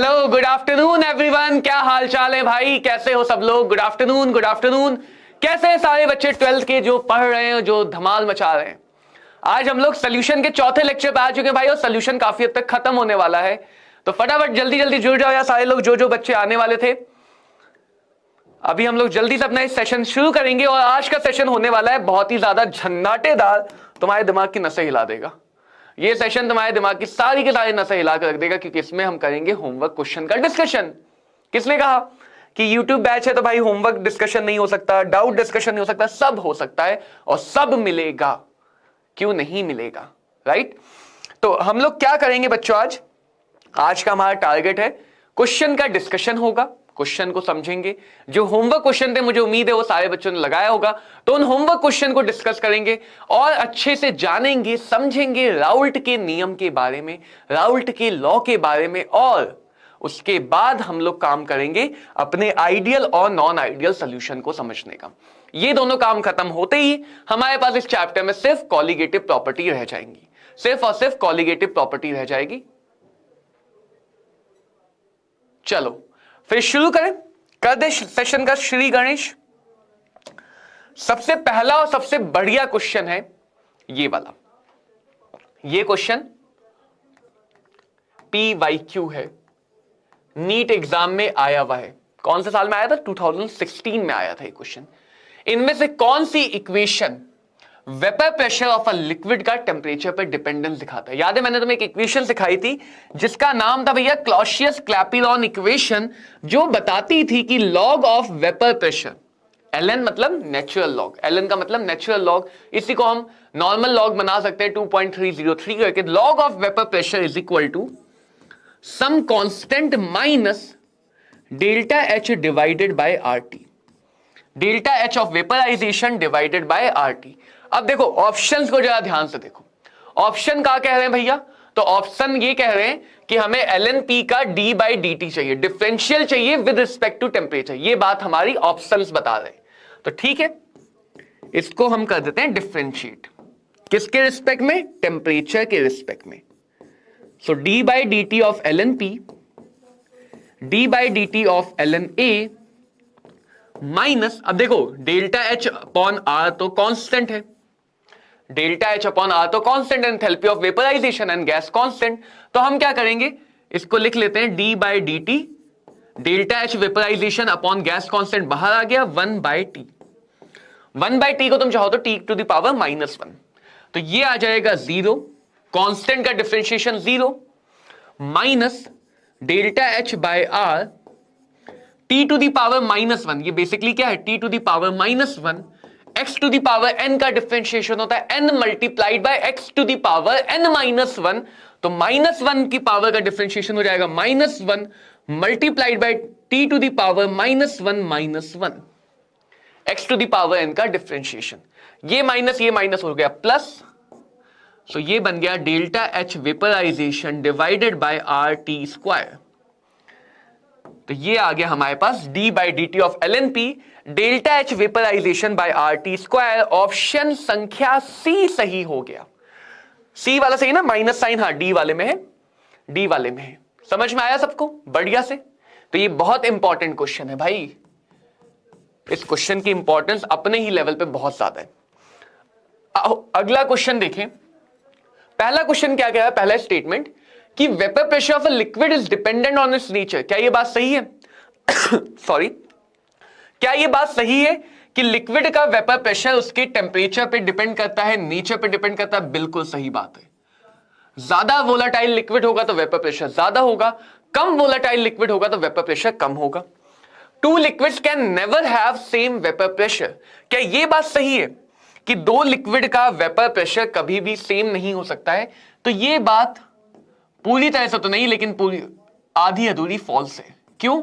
Hello, good afternoon everyone. क्या हाल चाल है भाई, कैसे हो सब लोग? Good afternoon, good afternoon. कैसे हैं सारे बच्चे 12th के जो पढ़ रहे हैं, जो धमाल मचा रहे हैं? आज हम लोग सोल्यूशन के चौथे लेक्चर पे आ चुके हैं भाई, और सोल्यूशन काफी हद तक खत्म होने वाला है। तो फटाफट जल्दी जल्दी जुड़ जाओ यार सारे लोग, जो जो बच्चे आने वाले थे। अभी हम लोग जल्दी से अपना इस सेशन शुरू करेंगे, और आज का सेशन होने वाला है बहुत ही ज्यादा झन्नाटेदार, तुम्हारे दिमाग की नसें हिला देगा। ये सेशन तुम्हारे दिमाग की सारी के सारी नसें हिला कर रख देगा, क्योंकि इसमें हम करेंगे होमवर्क क्वेश्चन का डिस्कशन। किसने कहा कि YouTube बैच है तो भाई होमवर्क डिस्कशन नहीं हो सकता, डाउट डिस्कशन नहीं हो सकता? सब हो सकता है और सब मिलेगा, क्यों नहीं मिलेगा, राइट? तो हम लोग क्या करेंगे बच्चों, आज का हमारा टारगेट है क्वेश्चन का डिस्कशन होगा। क्वेश्चन को समझेंगे, जो होमवर्क क्वेश्चन थे मुझे उम्मीद है वो सारे बच्चों ने लगाया होगा, तो उन होमवर्क क्वेश्चन को डिस्कस करेंगे और अच्छे से जानेंगे, समझेंगे राउल्ट के नियम के बारे में, राउल्ट के लॉ के बारे में, और उसके बाद हम लोग काम करेंगे अपने आइडियल और नॉन आइडियल सॉल्यूशन को समझने का। ये दोनों काम खत्म होते ही हमारे पास इस चैप्टर में सिर्फ कॉलिगेटिव प्रॉपर्टी रह जाएंगी, सिर्फ और सिर्फ कॉलिगेटिव प्रॉपर्टी रह जाएगी। चलो फिर शुरू करें, कर दे सेशन का श्री गणेश। सबसे पहला और सबसे बढ़िया क्वेश्चन है ये वाला। ये क्वेश्चन PYQ है, नीट एग्जाम में आया हुआ है। कौन से साल में आया था? 2016 में आया था ये क्वेश्चन। इनमें से कौन सी equation vapour pressure of a liquid का टेम्परेचर पर डिपेंडेंस दिखाता है? याद है मैंने तुम्हें एक इक्वेशन सिखाई थी जिसका नाम था भैया क्लॉसियस क्लैपेरॉन इक्वेशन, जो बताती थी कि log of vapour pressure, ln मतलब नेचुरल लॉग, ln का मतलब नेचुरल लॉग, इसी को हम नॉर्मल लॉग बना सकते हैं 2.303 करके। Log of vapour pressure is equal to some constant minus delta H divided by RT, delta H of vaporisation divided by RT. अब देखो ऑप्शंस को जरा ध्यान से देखो, ऑप्शन क्या कह रहे हैं भैया? तो ऑप्शन ये कह रहे हैं कि हमें ln का d/dt चाहिए, डिफरेंशियल चाहिए विद रिस्पेक्ट टू टेम्परेचर। ये बात हमारी ऑप्शंस बता रहे हैं। तो ठीक है, इसको हम कर देते हैं डिफरेंशिएट। किसके रिस्पेक्ट में? टेम्परेचर के रिस्पेक्ट में। So d/dt of ln P, d/dt of ln A minus, अब देखो डेल्टा एच अपॉन आर तो कांस्टेंट है, डेल्टा एच अपॉन आर तो constant, enthalpy of vaporisation and gas constant. तो हम क्या करेंगे, इसको लिख लेते हैं d/dt, delta H vaporisation upon gas constant बाहर आ गया 1/t। 1/t को तुम चाहो तो t टू द पावर -1, तो ये आ जाएगा 0, कांस्टेंट का differentiation 0, minus delta H by R t to the power -1। ये बेसिकली क्या है? t to the power -1, x to the power n का डिफरेंशिएशन होता है n multiplied by x to the power n-1। तो -1 की पावर का डिफरेंशिएशन हो जाएगा -1 multiplied by t to the power -1 x to the power n का differentiation. ये माइनस हो गया प्लस, सो ये बन गया delta H vaporisation divided by R T square. तो ये आ गया हमारे पास d/dt of ln P, delta H vaporisation by RT square. Option संख्या सी सही हो गया। सी वाला सही ना, माइनस साइन हाँ डी वाले में है, डी वाले में है। समझ में आया सबको बढ़िया से? तो ये बहुत इंपॉर्टेंट क्वेश्चन है भाई, इस क्वेश्चन की इंपॉर्टेंस अपने ही लेवल पे बहुत ज्यादा है। अगला क्वेश्चन देखें। पहला क्वेश्चन क्या कह रहा है? पहला स्टेटमेंट कि vapour pressure of a liquid is dependent on it's nature. क्या ये बात सही है? सॉरी, क्या ये बात सही है कि लिक्विड का वेपर प्रेशर उसके टेम्परेचर पे डिपेंड करता है, नेचर पे डिपेंड करता है? बिल्कुल सही बात है। ज्यादा वोलाटाइल लिक्विड होगा तो वेपर प्रेशर ज्यादा होगा, कम वोलाटाइल लिक्विड होगा तो वेपर प्रेशर कम होगा। Two liquids can never have same vapour pressure. क्या ये बात सही है कि दो लिक्विड का वेपर प्रेशर कभी भी सेम नहीं हो सकता है? तो ये बात पूरी तरह से तो नहीं, लेकिन पूरी आधी अधूरी फॉल्स है। क्यों?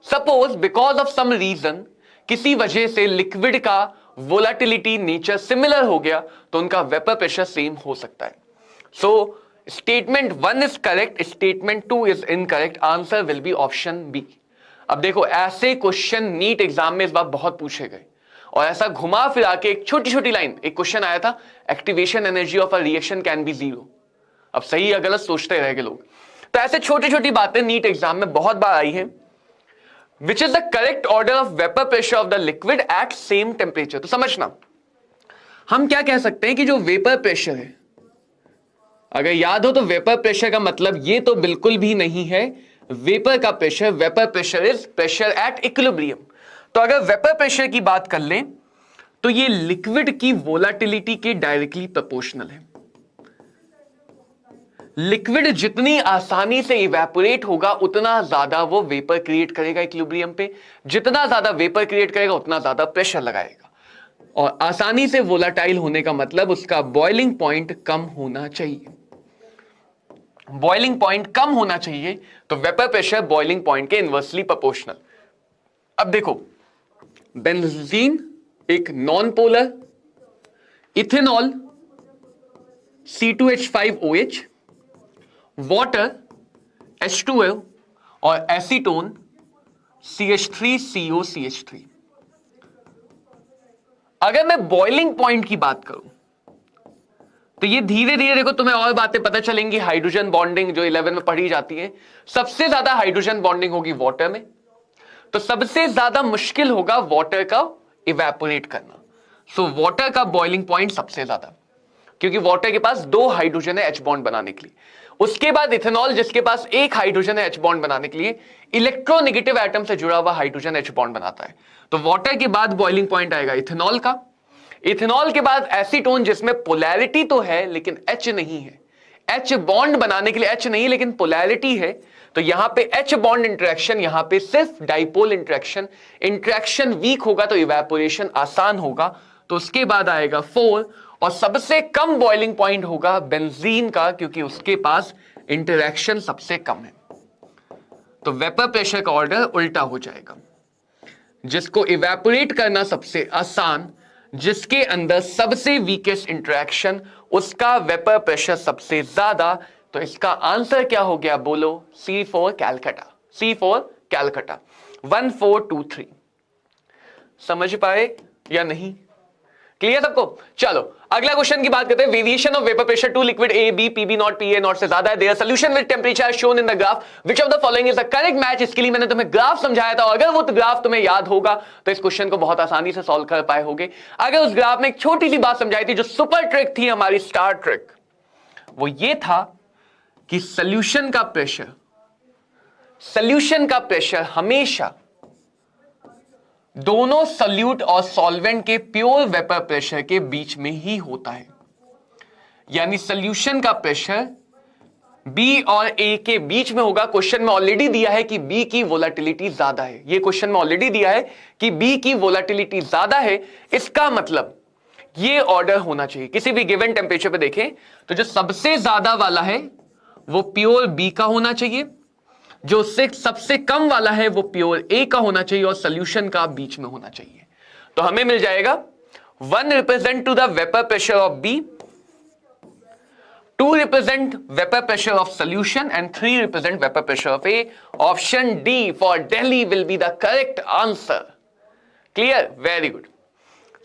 Suppose because of some reason, किसी वजह से लिक्विड का वोलाटिलिटी नेचर सिमिलर हो गया तो उनका वेपर प्रेशर सेम हो सकता है। So statement 1 is correct, statement 2 is incorrect. Answer will be option B. अब देखो ऐसे क्वेश्चन नीट एग्जाम में इस बार बहुत पूछे गए, और ऐसा घुमा फिरा के एक छोटी छोटी लाइन, एक क्वेश्चन आया था activation energy of a reaction can be 0। अब सही या गलत सोचते रह गए लोग। तो ऐसे छोटी छोटी बातें नीट एग्जाम में बहुत बार आई हैं। Which is the correct order of vapour pressure of the liquid at same temperature. तो समझना, हम क्या कह सकते हैं कि जो वेपर प्रेशर है, अगर याद हो तो वेपर प्रेशर का मतलब ये तो बिल्कुल भी नहीं है वेपर का pressure. Vapour pressure is pressure at equilibrium. तो अगर वेपर प्रेशर की बात कर लें तो ये लिक्विड की वोलाटिलिटी के डायरेक्टली प्रोपोर्शनल है। लिक्विड जितनी आसानी से इवेपोरेट होगा उतना ज्यादा वो वेपर क्रिएट करेगा इक्विलिब्रियम पे। जितना ज्यादा वेपर क्रिएट करेगा उतना ज्यादा प्रेशर लगाएगा। और आसानी से वोलाटाइल होने का मतलब उसका बॉइलिंग पॉइंट कम होना चाहिए। बॉइलिंग पॉइंट कम होना चाहिए तो वेपर प्रेशर बॉइलिंग पॉइंट के इनवर्सली प्रोपोर्शनल। अब देखो, बेंजीन एक non polar, ethanol C2H5OH, water H2O और एसीटोन CH3COCH3। अगर मैं बॉइलिंग पॉइंट की बात करूं तो ये धीरे धीरे देखो तुम्हें और बातें पता चलेंगी। हाइड्रोजन बॉन्डिंग जो 11 में पढ़ी जाती है, सबसे ज्यादा हाइड्रोजन बॉन्डिंग होगी वाटर में, तो सबसे ज्यादा मुश्किल होगा वाटर का इवेपोरेट करना। सो वाटर का बॉइलिंग पॉइंट सबसे ज्यादा, क्योंकि वाटर के पास 2 हाइड्रोजन है एच बॉन्ड बनाने के लिए। उसके बाद इथेनॉल जिसके पास 1 हाइड्रोजन है एच बॉन्ड बनाने के लिए, इलेक्ट्रोनेगेटिव एटम से जुड़ा हुआ हाइड्रोजन एच बॉन्ड बनाता है। तो वाटर के बाद बॉइलिंग पॉइंट आएगा इथेनॉल का। इथेनॉल के बाद एसीटोन जिसमें पोलैरिटी तो है लेकिन एच नहीं है। एच बॉन्ड बनाने के लिए एच नहीं लेकिन पोलैरिटी है, तो यहां पे एच बॉन्ड इंटरेक्शन, यहां पे सिर्फ डाइपोल इंटरेक्शन। इंटरेक्शन वीक होगा तो इवेपोरेशन आसान होगा। तो उसके बाद आएगा 4 और सबसे कम बॉइलिंग पॉइंट होगा बेंजीन का, क्योंकि उसके पास इंटरेक्शन सबसे कम है। तो वेपर प्रेशर का ऑर्डर उल्टा हो जाएगा। जिसको इवेपोरेट करना सबसे आसान, जिसके अंदर सबसे वीकेस्ट इंटरेक्शन, उसका वेपर प्रेशर सबसे ज्यादा। तो इसका आंसर क्या हो गया बोलो? C4 कैलकाटा। C4 कैलकाटा 1423। समझ पाए या नहीं? क्लियर सबको? चलो अगला क्वेश्चन की बात करते हैं। Variation of vapour pressure to liquid A B P B not P A not से ज्यादा है। Their solution with temperature shown in the graph, which of the following is the correct match. इसके लिए मैंने तुम्हें ग्राफ समझाया था, अगर वो ग्राफ तुम्हें याद होगा तो इस क्वेश्चन को बहुत आसानी से सॉल्व कर पाए होगे। अगर उस ग्राफ में एक छोटी सी बात समझाई थी जो सुपर ट्रिक थी, हमारी स्टार ट्रिक, वो ये था कि सॉल्यूशन का प्रेशर हमेशा दोनों सॉल्यूट और सॉल्वेंट के प्योर वेपर प्रेशर के बीच में ही होता है। यानी सॉल्यूशन का प्रेशर बी और ए के बीच में होगा। क्वेश्चन में ऑलरेडी दिया है कि बी की वोलेटिलिटी ज्यादा है। ये क्वेश्चन में ऑलरेडी दिया है कि बी की वोलेटिलिटी ज्यादा है। इसका मतलब ये ऑर्डर होना चाहिए। किसी भी गिवन टेंपरेचर पे देखें तो जो सबसे ज्यादा वाला है वो प्योर बी का होना चाहिए, जो सबसे कम वाला है वो प्योर ए का होना चाहिए, और सॉल्यूशन का बीच में होना चाहिए। तो हमें मिल जाएगा 1 represent to the vapour pressure of B, 2 represent vapour pressure of solution and 3 represent vapour pressure of A. Option D for Delhi will be the correct answer. Clear? Very good.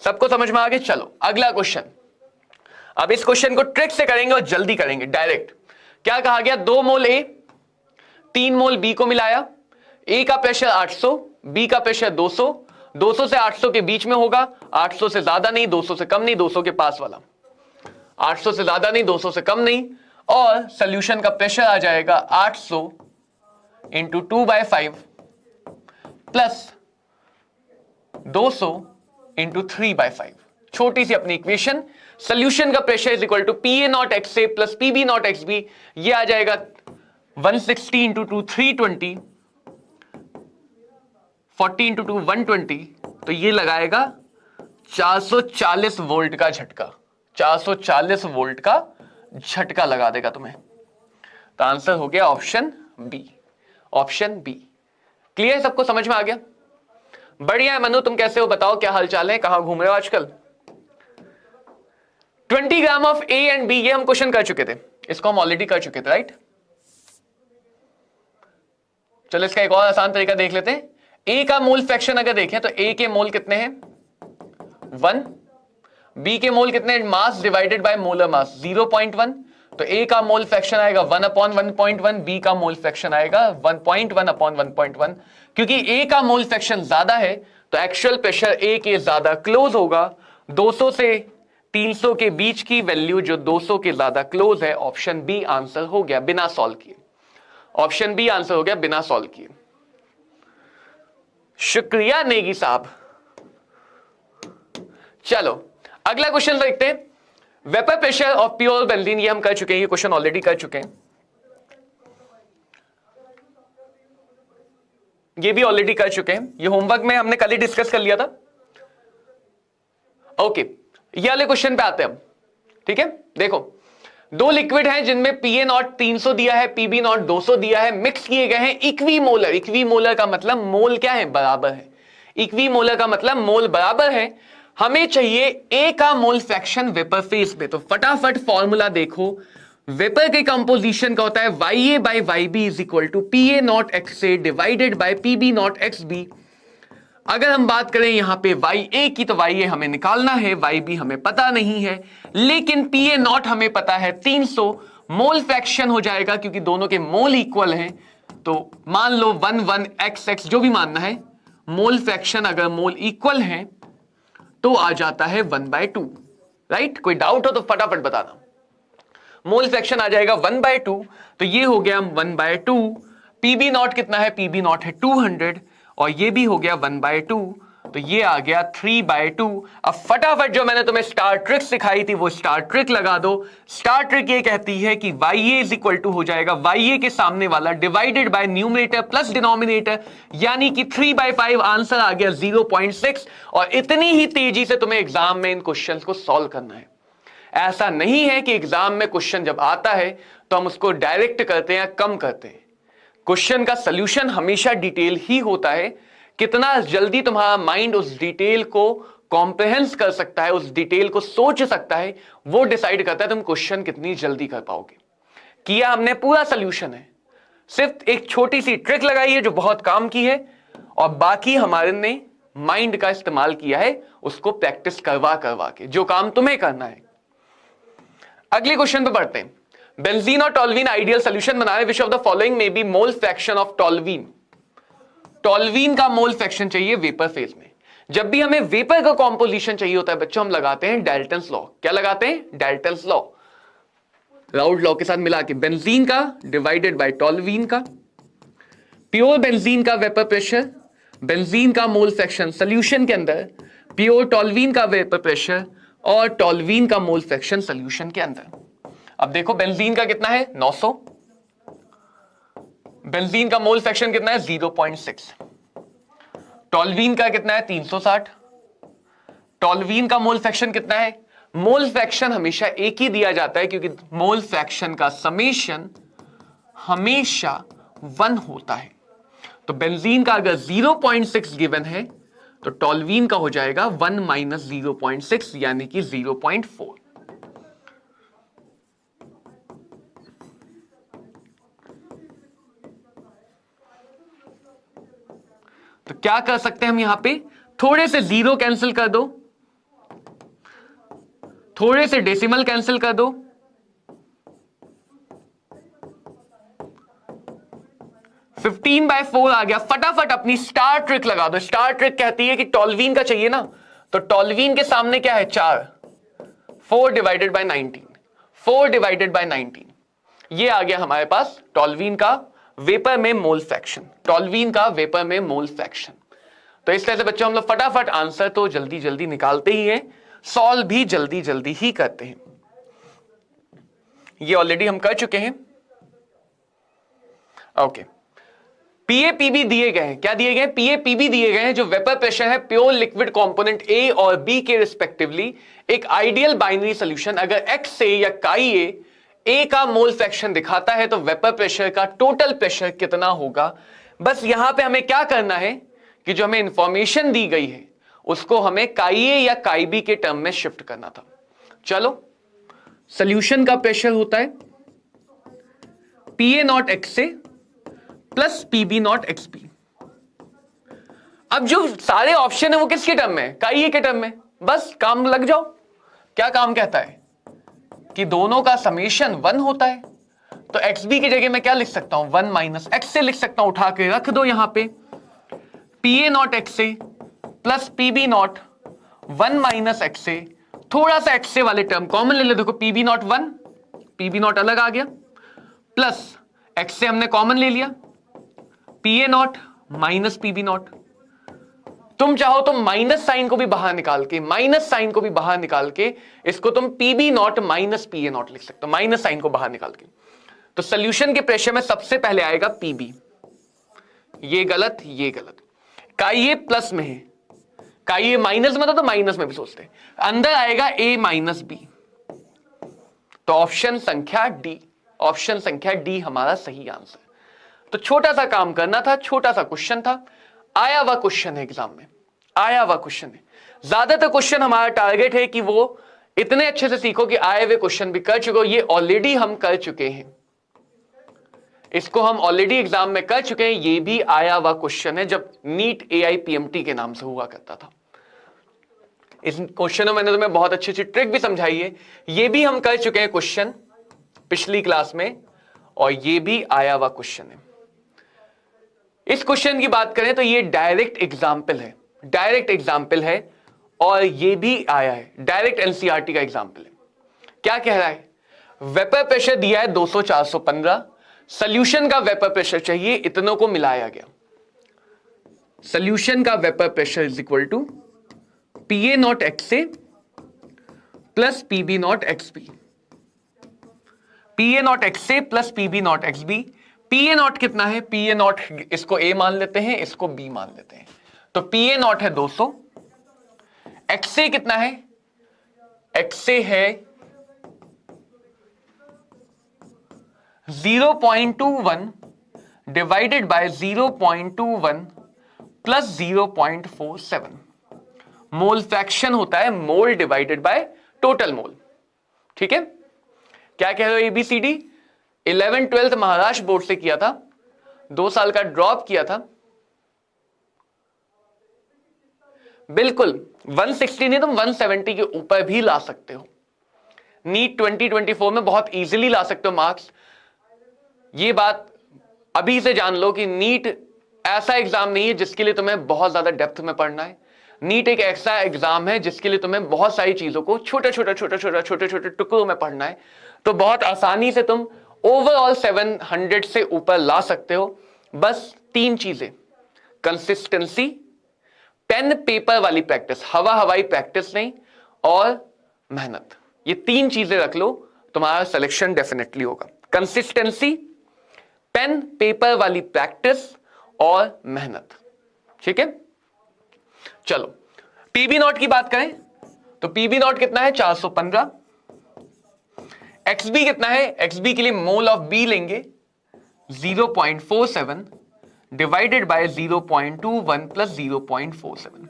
सबको समझ में आ गया? चलो अगला क्वेश्चन। अब इस क्वेश्चन को trick से करेंगे और जल्दी करेंगे। डायरेक्ट क्या कहा गया? 2 मोल ए 3 मोल बी को मिलाया। ए का प्रेशर 800, बी का प्रेशर 200। 200 से 800 के बीच में होगा। 800 से ज्यादा नहीं, 200 से कम नहीं, 200 के पास वाला। 800 से ज्यादा नहीं, 200 से कम नहीं। और सॉल्यूशन का प्रेशर आ जाएगा 800 इंटू 2/5 प्लस 200 इंटू 3/5। छोटी सी अपनी इक्वेशन, सॉल्यूशन का pressure is equal to PA not XA plus PB not XB। ये आ जाएगा 160 इंटू 2 320, 40 इंटू 2 120। तो ये लगाएगा 440 वोल्ट का झटका। 440 वोल्ट का झटका लगा देगा तुम्हें। तो आंसर हो गया option B. Option B. Clear? सबको समझ में आ गया? बढ़िया है। मनु तुम कैसे हो? बताओ क्या हालचाल है, कहां घूम रहे हो आजकल? 20 gram of A and B, ये हम क्वेश्चन कर चुके थे, इसको हम ऑलरेडी कर चुके थे, राइट? चलो इसका एक और आसान तरीका देख लेते हैं। ए का मोल फ्रैक्शन अगर देखें तो ए के मोल कितने हैं? 1। बी के मोल कितने? Mass divided by molar mass 0.1। तो ए का मोल फ्रैक्शन आएगा 1/1.1, बी का मोल फ्रैक्शन आएगा 1.1/1.1। क्योंकि ए का मोल फ्रैक्शन ज्यादा है तो एक्चुअल प्रेशर ए के ज्यादा क्लोज होगा। 200 से 300 के बीच की वैल्यू जो 200 के ज्यादा क्लोज है, ऑप्शन बी आंसर हो गया बिना सॉल्व किए। ऑप्शन बी आंसर हो गया बिना सॉल्व किए। शुक्रिया नेगी साहब। चलो अगला क्वेश्चन देखते हैं। Vapour pressure of pure benzene, ये हम कर चुके हैं, ये क्वेश्चन ऑलरेडी कर चुके हैं, ये भी ऑलरेडी कर चुके हैं, ये होमवर्क में हमने कल ही डिस्कस कर लिया था। ओके, ये वाले क्वेश्चन पे आते हैं हम। ठीक है, देखो दो लिक्विड हैं जिनमें PA0 300 दिया है, PB0 200 दिया है, मिक्स किए गए हैं इक्विमोलर। इक्विमोलर का मतलब मोल क्या है, बराबर है। इक्विमोलर का मतलब मोल बराबर है। हमें चाहिए ए का मोल फ्रैक्शन वेपर फेज पे। तो फटाफट फॉर्मूला देखो, वेपर के कंपोजिशन का होता है YA/YB is equal to PA0XA divided by PB0XB। अगर हम बात करें यहां पे YA की, तो YA हमें निकालना है, YB हमें पता नहीं है, लेकिन PA0 हमें पता है 300। मोल फ्रैक्शन हो जाएगा क्योंकि दोनों के मोल इक्वल हैं, तो मान लो 1/1XX जो भी मानना है। मोल फ्रैक्शन अगर मोल इक्वल है तो आ जाता है 1/2। राइट, कोई डाउट हो तो फटाफट बताना। मोल फ्रैक्शन आ जाएगा 1/2, तो ये हो गया 1/2। PB0 कितना है, PB0 है 200, और ये भी हो गया 1/2, तो ये आ गया 3/2। अब फटाफट जो मैंने तुम्हें स्टार ट्रिक सिखाई थी वो स्टार ट्रिक लगा दो। स्टार ट्रिक ये कहती है कि YA इज इक्वल टू हो जाएगा YA के सामने वाला divided by numerator plus denominator, यानी कि 3/5। आंसर आ गया 0.6। और इतनी ही तेजी से तुम्हें एग्जाम में इन क्वेश्चंस को सॉल्व करना है। ऐसा नहीं है कि एग्जाम में क्वेश्चन जब आता है तो हम उसको डायरेक्ट करते हैं या कम करते हैं। क्वेश्चन का सॉल्यूशन हमेशा डिटेल ही होता है। कितना जल्दी तुम्हारा माइंड उस डिटेल को कॉम्प्रिहेंस कर सकता है, उस डिटेल को सोच सकता है, वो डिसाइड करता है तुम क्वेश्चन कितनी जल्दी कर पाओगे। किया हमने पूरा सॉल्यूशन है, सिर्फ एक छोटी सी ट्रिक लगाई है जो बहुत काम की है, और बाकी हमारे ने माइंड का इस्तेमाल किया है उसको प्रैक्टिस करवा करवा के, जो काम तुम्हें करना है। अगले क्वेश्चन पे बढ़ते हैं। बेंजीन और टोल्यूइन आइडियल सॉल्यूशन बना रहे, विच ऑफ द फॉलोइंग में B mole fraction of toluene. Toluene का मोल फ्रैक्शन चाहिए वेपर फेज में। जब भी हमें वेपर का कॉम्पोजिशन चाहिए होता है बच्चों, हम लगाते हैं डाल्टन्स लॉ। क्या लगाते हैं, डाल्टन्स लॉ, राउल्ट लॉ के साथ मिला के। बेंजीन का डिवाइडेड बाय टोल्यूइन का, प्योर बेंजीन का वेपर प्रेशर, बेंजीन का मोल फ्रैक्शन सॉल्यूशन के अंदर, प्योर टोल्यूइन का वेपर प्रेशर और टोल्यूइन का मोल फ्रैक्शन सॉल्यूशन के अंदर। अब देखो बेंजीन का कितना है 900, बेंजीन का मोल फ्रैक्शन कितना है 0.6, टोल्यूइन का कितना है 360, टोल्यूइन का मोल फ्रैक्शन कितना है। मोल फ्रैक्शन हमेशा एक ही दिया जाता है क्योंकि मोल फ्रैक्शन का समेशन हमेशा 1 होता है। तो बेंजीन का अगर 0.6 गिवन है तो टोल्यूइन का हो जाएगा 1 - 0.6 यानी कि 0.4। तो क्या कर सकते हैं हम यहां पे, थोड़े से जीरो कैंसिल कर दो, थोड़े से डेसिमल कैंसिल कर दो, 15/4 आ गया। फटाफट अपनी स्टार ट्रिक लगा दो। स्टार ट्रिक कहती है कि टोल्यूइन का चाहिए ना, तो टोल्यूइन के सामने क्या है 4, 4 डिवाइडेड बाय 19, 4 डिवाइडेड बाय 19, ये आ गया हमारे पास टोल्यूइन का वेपर में मोल फ्रैक्शन, टोल्यूइन का वेपर में मोल फ्रैक्शन। तो इस तरह से बच्चों हम लोग फटाफट आंसर तो जल्दी जल्दी निकालते ही हैं, सॉल्व भी जल्दी जल्दी ही करते हैं। ये ऑलरेडी हम कर चुके हैं। ओके, PA/PB दिए गए हैं। क्या दिए गए हैं, PA/PB दिए गए हैं, जो वेपर प्रेशर है प्योर लिक्विड कंपोनेंट A और B के रिस्पेक्टिवली। एक आइडियल बाइनरी सॉल्यूशन, अगर XA या KA A का मोल फ्रैक्शन दिखाता है तो वेपर प्रेशर का टोटल प्रेशर कितना होगा। बस यहां पे हमें क्या करना है कि जो हमें इंफॉर्मेशन दी गई है उसको हमें KA या KB के टर्म में शिफ्ट करना था। चलो, सॉल्यूशन का प्रेशर होता है PA0XA प्लस PB0XB। अब जो सारे ऑप्शन है वो किसके टर्म में, KA के टर्म में। बस काम लग जाओ। क्या काम कहता है, कि दोनों का समेशन 1 होता है, तो एक्स बी की जगह मैं क्या लिख सकता हूं, 1 माइनस एक्स से लिख सकता हूं, उठा के रख दो यहां पे, पी ए नॉट एक्स से plus P B not 1 minus X से, थोड़ा सा एक्स से वाले टर्म कॉमन ले लो, देखो P B not 1, P B not अलग आ गया, प्लस एक्स से हमने कॉमन ले लिया, P A not minus P B not. तुम चाहो तो माइनस साइन को भी बाहर निकाल के, माइनस साइन को भी बाहर निकाल के इसको तुम P B not minus P A not लिख सकते हो, माइनस साइन को बाहर निकाल के। तो सोल्यूशन के प्रेशर में सबसे पहले आएगा पी बी, ये गलत, ये गलत, का ये प्लस में है, का ये माइनस में था तो माइनस में भी सोचते हैं, अंदर आएगा ए माइनस बी, तो ऑप्शन संख्या डी, ऑप्शन संख्या डी हमारा सही आंसर। तो छोटा सा काम करना था, छोटा सा क्वेश्चन था, आया हुआ क्वेश्चन है एग्जाम में, आया हुआ क्वेश्चन है। ज्यादातर क्वेश्चन हमारा टारगेट है कि वो इतने अच्छे से सीखो कि आए हुए क्वेश्चन भी कर चुके हो, ये ऑलरेडी हम कर चुके हैं, इसको हम ऑलरेडी एग्जाम में कर चुके हैं, ये भी आया हुआ क्वेश्चन है जब नीट AIPMT के नाम से हुआ करता था। इस क्वेश्चन में मैंने तुम्हें बहुत अच्छी अच्छी ट्रिक भी समझाई है, ये भी हम कर चुके हैं क्वेश्चन पिछली क्लास में, और ये भी आया हुआ क्वेश्चन है। इस क्वेश्चन की बात करें तो ये डायरेक्ट एग्जाम्पल है, डायरेक्ट एग्जाम्पल है, और ये भी आया है, डायरेक्ट NCERT का एग्जाम्पल है। क्या कह रहा है, वेपर प्रेशर दिया है 200 415, सोल्यूशन का वेपर प्रेशर चाहिए, इतनों को मिलाया गया, सोल्यूशन का vapour pressure is equal to P A not X A plus P B not X B, P A not X A plus P B not X B. P A not कितना है, P A not इसको ए मान लेते हैं, इसको B मान लेते हैं, तो पी ए नॉट है 200, एक्स ए कितना है, एक्स ए है 0.21 divided by 0.21 plus 0.47, mole fraction होता है मोल डिवाइडेड बाय टोटल मोल। ठीक है, क्या कह रहे हो, ABCD 11th 12th Maharashtra board से किया था, 2 साल का ड्रॉप किया था, बिल्कुल 160 नहीं तुम 170 के ऊपर भी ला सकते हो, नीट 2024 में बहुत इजीली ला सकते हो मार्क्स। ये बात अभी से जान लो कि नीट ऐसा एग्जाम नहीं है जिसके लिए तुम्हें बहुत ज्यादा डेप्थ में पढ़ना है, नीट एक ऐसा एग्जाम है जिसके लिए तुम्हें बहुत सारी चीजों को छोटे छोटे टुकड़ों में पढ़ना है, तो बहुत आसानी से तुम ओवरऑल 700 से ऊपर ला सकते हो। बस 3 चीजें, कंसिस्टेंसी, पेन पेपर वाली प्रैक्टिस, हवा हवाई प्रैक्टिस नहीं, और मेहनत, ये 3 चीजें रख लो, तुम्हारा सिलेक्शन डेफिनेटली होगा। कंसिस्टेंसी, पेन पेपर वाली प्रैक्टिस और मेहनत। ठीक है, चलो पीबी नॉट की बात करें तो पीबी नॉट कितना है 415, एक्सबी कितना है, एक्सबी के लिए मोल ऑफ बी लेंगे 0.47 डिवाइडेड बाय 0.21 प्लस 0.47।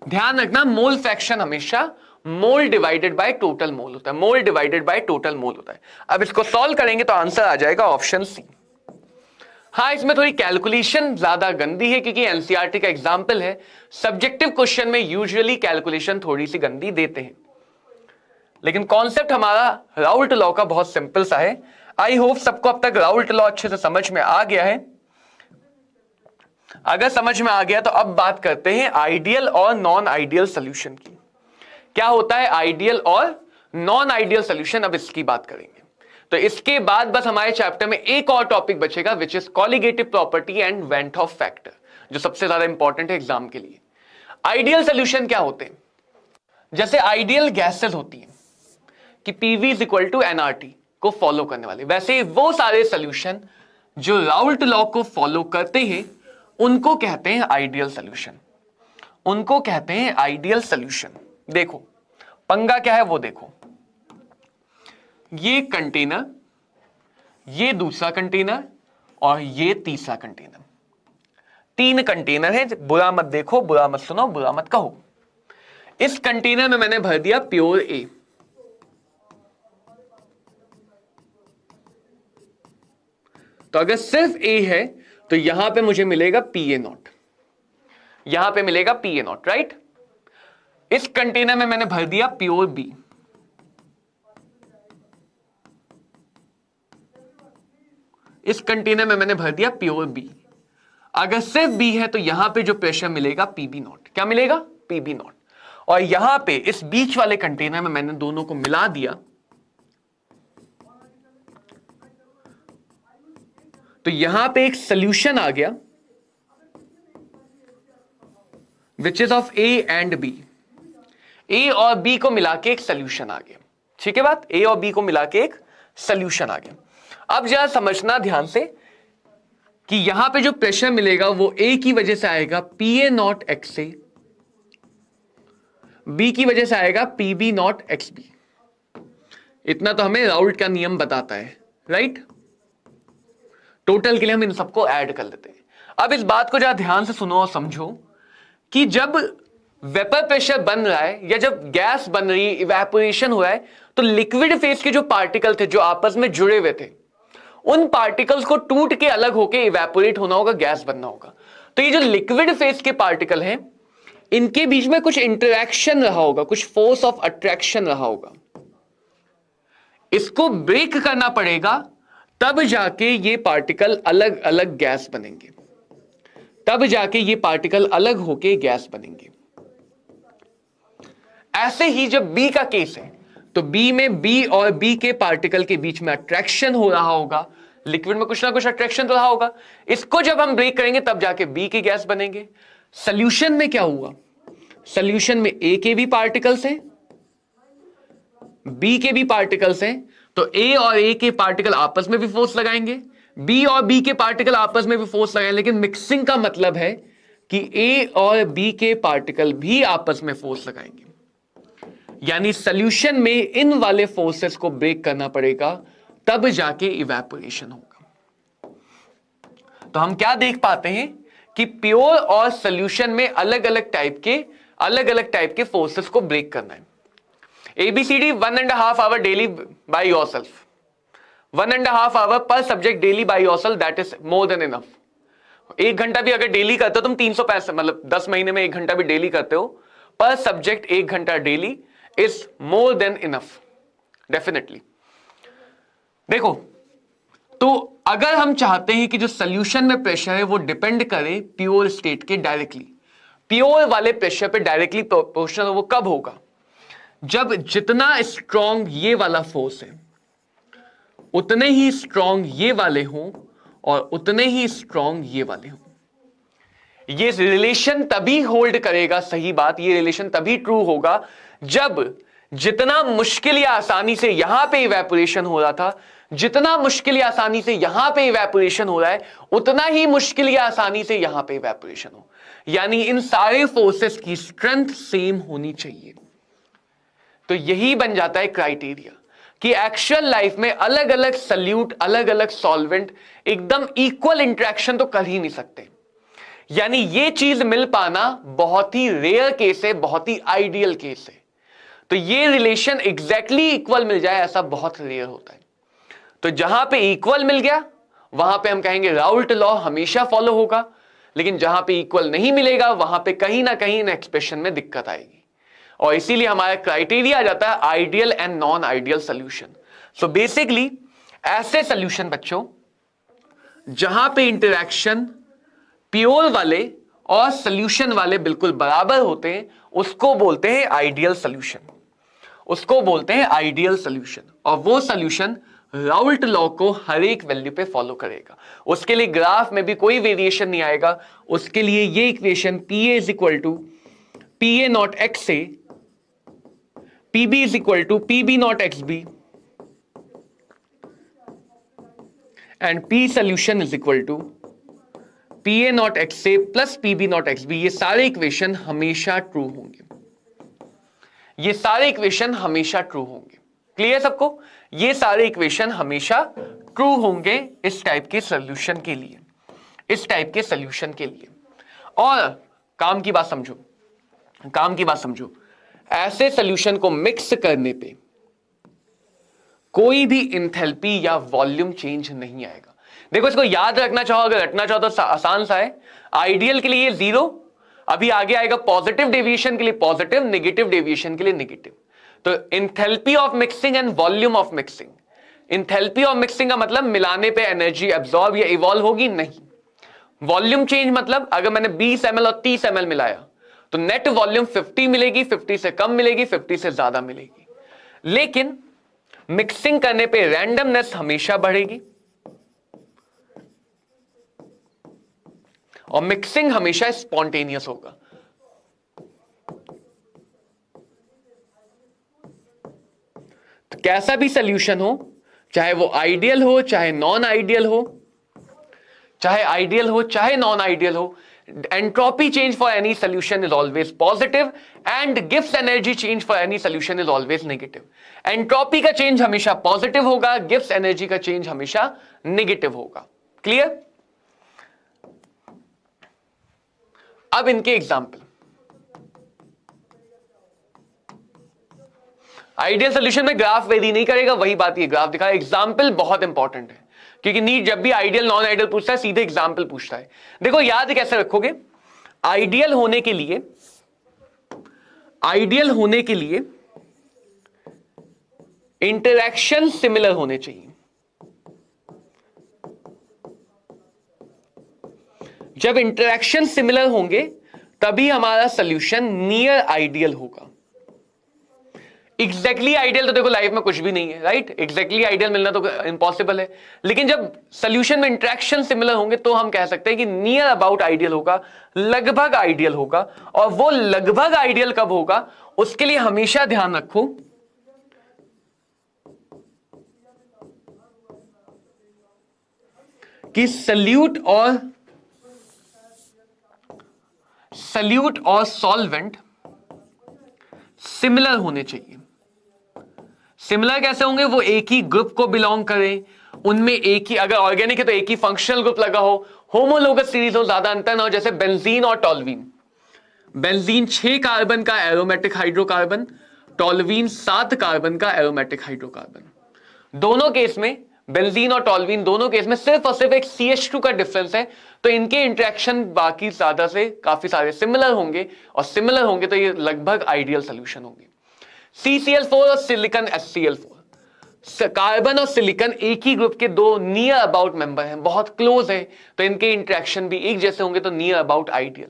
ध्यान रखना मोल फ्रैक्शन हमेशा मोल डिवाइडेड बाय टोटल मोल होता है, मोल डिवाइडेड बाय टोटल मोल होता है। अब इसको सॉल्व करेंगे तो आंसर आ जाएगा ऑप्शन सी। हाँ, इसमें थोड़ी कैलकुलेशन ज्यादा गंदी है क्योंकि एनसीईआरटी का एग्जाम्पल है, सब्जेक्टिव क्वेश्चन में यूजुअली कैलकुलेशन थोड़ी सी गंदी देते हैं, लेकिन कॉन्सेप्ट हमारा राउल्ट लॉ का बहुत सिंपल सा है। आई होप सबको अब तक राउल्ट लॉ अच्छे से समझ में आ गया है। अगर समझ में आ गया तो अब बात करते हैं आइडियल और नॉन आइडियल सोल्यूशन की। क्या होता है आइडियल और नॉन आइडियल सोल्यूशन, अब इसकी बात करेंगे। तो इसके बाद बस हमारे चैप्टर में एक और टॉपिक बचेगा which is colligative property and went of factor, जो सबसे ज्यादा इंपॉर्टेंट है एग्जाम के लिए। आइडियल सोल्यूशन क्या होते हैं, जैसे आइडियल गैसेस होती हैं कि PV is equal to nRT को फॉलो करने वाले, वैसे वो सारे सोल्यूशन जो राउल्ट लॉ को फॉलो करते हैं उनको कहते हैं आइडियल सोल्यूशन, उनको कहते हैं आइडियल सोल्यूशन। देखो पंगा क्या है वो देखो, ये कंटेनर, ये दूसरा कंटेनर और ये तीसरा कंटेनर, 3 कंटेनर है। बुरा मत देखो, बुरा मत सुनो, बुरा मत कहो। इस कंटेनर में मैंने भर दिया प्योर ए, तो अगर सिर्फ ए है तो यहां पे मुझे मिलेगा पी ए नॉट, यहां पे मिलेगा पी ए नॉट, राइट। इस कंटेनर में मैंने भर दिया प्योर बी, इस कंटेनर में मैंने भर दिया प्योर बी। अगर सिर्फ बी है तो यहां पे जो प्रेशर मिलेगा पीबी नॉट, क्या मिलेगा? PB not. और यहां पे इस बीच वाले कंटेनर में मैंने दोनों को मिला दिया, तो यहां पे एक सोल्यूशन आ गया which is of A and B. A और बी को मिला के एक सोल्यूशन आ गया, ठीक है बात? ए और बी को मिला के एक सोल्यूशन आ गया। अब जरा समझना ध्यान से कि यहां पे जो प्रेशर मिलेगा वो ए की वजह से आएगा P A not X A, B की वजह से आएगा P B not X B. इतना तो हमें राउल्ट का नियम बताता है, राइट? टोटल के लिए हम इन सबको ऐड कर लेते हैं। अब इस बात को जरा ध्यान से सुनो और समझो कि जब वेपर प्रेशर बन रहा है या जब गैस बन रही है, इवेपोरेशन हो रहा है, तो लिक्विड फेज के जो पार्टिकल थे जो आपस में जुड़े हुए थे, उन पार्टिकल्स को टूट के अलग होके इवेपोरेट होना होगा, गैस बनना होगा। तो ये जो लिक्विड फेज के पार्टिकल हैं, इनके बीच में कुछ इंटरेक्शन रहा होगा, कुछ फोर्स ऑफ अट्रैक्शन रहा होगा। इसको ब्रेक करना पड़ेगा, तब जाके ये पार्टिकल अलग अलग गैस बनेंगे, तब जाके ये पार्टिकल अलग होके गैस बनेंगे। ऐसे ही जब बी का केस है तो बी में बी और बी के पार्टिकल के बीच में अट्रैक्शन हो रहा होगा, लिक्विड में कुछ ना कुछ अट्रैक्शन तो रहा होगा। इसको जब हम ब्रेक करेंगे तब जाके बी के गैस बनेंगे। सॉल्यूशन में क्या हुआ? सॉल्यूशन में ए के भी पार्टिकल्स हैं, बी के भी पार्टिकल्स हैं, तो ए और ए के पार्टिकल आपस में भी फोर्स लगाएंगे, बी और बी के पार्टिकल आपस में भी फोर्स लगाएंगे। लेकिन मिक्सिंग का मतलब है कि ए और बी के पार्टिकल भी आपस में फोर्स लगाएंगे, यानी सॉल्यूशन में इन वाले फोर्सेस को ब्रेक करना पड़ेगा, तब जाके इवेपोरेशन होगा। तो हम क्या देख पाते हैं कि प्योर और सॉल्यूशन में अलग अलग टाइप के फोर्सेस को ब्रेक करना है। ABCD 1.5 hour daily by yourself, 1.5 hour पर subject daily by yourself, that is more than enough. 1 घंटा भी अगर डेली करते हो तुम 365, मतलब 10 महीने में 1 घंटा भी डेली करते हो, पर सब्जेक्ट 1 घंटा daily is more than enough, definitely. देखो, तो अगर हम चाहते हैं कि जो सॉल्यूशन में प्रेशर है वो डिपेंड करे प्योर स्टेट के डायरेक्टली, प्योर वाले प्रेशर पे डायरेक्टली प्रोपोर्शनल, वो कब होगा? जब जितना स्ट्रॉन्ग ये वाला फोर्स है उतने ही स्ट्रॉन्ग ये वाले हों और उतने ही स्ट्रॉन्ग ये वाले हों। ये रिलेशन तभी होल्ड करेगा, सही बात, ये रिलेशन तभी ट्रू होगा जब जितना मुश्किल या आसानी से यहां पे इवेपोरेशन हो रहा था, जितना मुश्किल या आसानी से यहां पे इवेपोरेशन हो रहा है, उतना ही मुश्किल या आसानी से यहां पे इवेपोरेशन हो। यानी इन सारे फोर्सेस की स्ट्रेंथ सेम होनी चाहिए। तो यही बन जाता है क्राइटेरिया कि एक्चुअल लाइफ में अलग अलग सल्यूट, अलग अलग सॉल्वेंट एकदम इक्वल इंटरेक्शन तो कर ही नहीं सकते। यानी ये चीज मिल पाना बहुत ही रेयर केस है, बहुत ही आइडियल केस है। तो ये रिलेशन एग्जैक्टली इक्वल मिल जाए ऐसा बहुत रेयर होता है। तो जहां पे इक्वल मिल गया वहां पे हम कहेंगे राउल्ट लॉ हमेशा फॉलो होगा, लेकिन जहां पे इक्वल नहीं मिलेगा वहां पे कहीं ना कहीं इन एक्सप्रेशन में दिक्कत आएगी। और इसीलिए हमारा क्राइटेरिया आ जाता है ideal and non ideal solution. So basically ऐसे सोल्यूशन बच्चों जहां पे इंटरेक्शन प्योर वाले और सोल्यूशन वाले बिल्कुल बराबर होते हैं उसको बोलते हैं आइडियल सोल्यूशन, उसको बोलते हैं आइडियल सोल्यूशन। और वो सोल्यूशन राउल्ट लॉ को हर एक वैल्यू पे फॉलो करेगा। उसके लिए ग्राफ में भी कोई वेरिएशन नहीं आएगा। उसके लिए ये equation P A is equal to P A not X A, P B is equal to P B not X B and P solution is equal to P A not X A plus P B not X B. ये सारे equation हमेशा true होंगे, ये सारे equation हमेशा true होंगे। Clear सबको? ये सारे इक्वेशन हमेशा ट्रू होंगे इस टाइप के सॉल्यूशन के लिए, इस टाइप के सॉल्यूशन के लिए। और काम की बात समझो, काम की बात समझो, ऐसे सॉल्यूशन को मिक्स करने पे कोई भी इंथैल्पी या वॉल्यूम चेंज नहीं आएगा। देखो, इसको याद रखना चाहो, अगर रखना चाहो तो आसान सा है। आइडियल के लिए 0, अभी आगे आएगा पॉजिटिव डेविएशन के लिए पॉजिटिव, नेगेटिव डेविएशन के लिए नेगेटिव। तो enthalpy of mixing and volume of mixing, enthalpy of mixing का मतलब मिलाने पे एनर्जी एब्जॉर्ब या इवॉल्व होगी नहीं। वॉल्यूम चेंज मतलब अगर मैंने 20 ml और 30 ml मिलाया तो नेट वॉल्यूम 50 मिलेगी, 50 से कम मिलेगी, 50 से ज्यादा मिलेगी। लेकिन मिक्सिंग करने पे रैंडमनेस हमेशा बढ़ेगी और मिक्सिंग हमेशा स्पॉन्टेनियस होगा। तो कैसा भी सॉल्यूशन हो, चाहे वो आइडियल हो चाहे नॉन आइडियल हो, चाहे आइडियल हो चाहे नॉन आइडियल हो, entropy change for any solution is always positive and Gibbs energy change for any solution is always negative. Entropy का चेंज हमेशा पॉजिटिव होगा, Gibbs energy का चेंज हमेशा नेगेटिव होगा। क्लियर? अब इनके एग्जाम्पल। आइडियल सोल्यूशन में ग्राफ वेरी नहीं करेगा, वही बात ये ग्राफ दिखा। एग्जाम्पल बहुत इंपॉर्टेंट है क्योंकि नीट जब भी आइडियल नॉन आइडियल पूछता है सीधे एग्जाम्पल पूछता है। देखो याद कैसे रखोगे, आइडियल होने के लिए इंटरैक्शन सिमिलर होने चाहिए। जब इंटरैक्शन सिमिलर होंगे तभी हमारा सॉल्यूशन नियर आइडियल होगा। एग्जैक्टली आइडियल तो देखो लाइफ में कुछ भी नहीं है, राइट? एग्जैक्टली आइडियल मिलना तो इम्पॉसिबल है, लेकिन जब सॉल्यूशन में इंटरेक्शन सिमिलर होंगे तो हम कह सकते हैं कि नियर अबाउट आइडियल होगा, लगभग आइडियल होगा। और वो लगभग आइडियल कब होगा, उसके लिए हमेशा ध्यान रखो कि सल्यूट और सॉल्वेंट सिमिलर होने चाहिए। सिमिलर कैसे होंगे? वो एक ही ग्रुप को बिलोंग करें, उनमें एक ही, अगर ऑर्गेनिक है तो एक ही फंक्शनल ग्रुप लगा हो, होमोलोगस सीरीज हो, ज्यादा अंतर ना हो। जैसे बेंजीन और टॉल्वीन, बेंजीन 6 कार्बन का एरोमेटिक हाइड्रोकार्बन, टॉल्वीन 7 कार्बन का एरोमेटिक हाइड्रोकार्बन। दोनों केस में बेंजीन और टॉल्वीन दोनों केस में सिर्फ और सिर्फ एक CH2 का डिफरेंस है, तो इनके इंटरेक्शन बाकी ज्यादा से काफी सारे सिमिलर होंगे, और सिमिलर होंगे तो ये लगभग आइडियल सोल्यूशन होंगे। CCl4 और सिलिकॉन HCl4, कार्बन और सिलिकॉन एक ही ग्रुप के दो नियर अबाउट मेंबर हैं, बहुत क्लोज है, तो इनके इंटरेक्शन भी एक जैसे होंगे, तो near about ideal.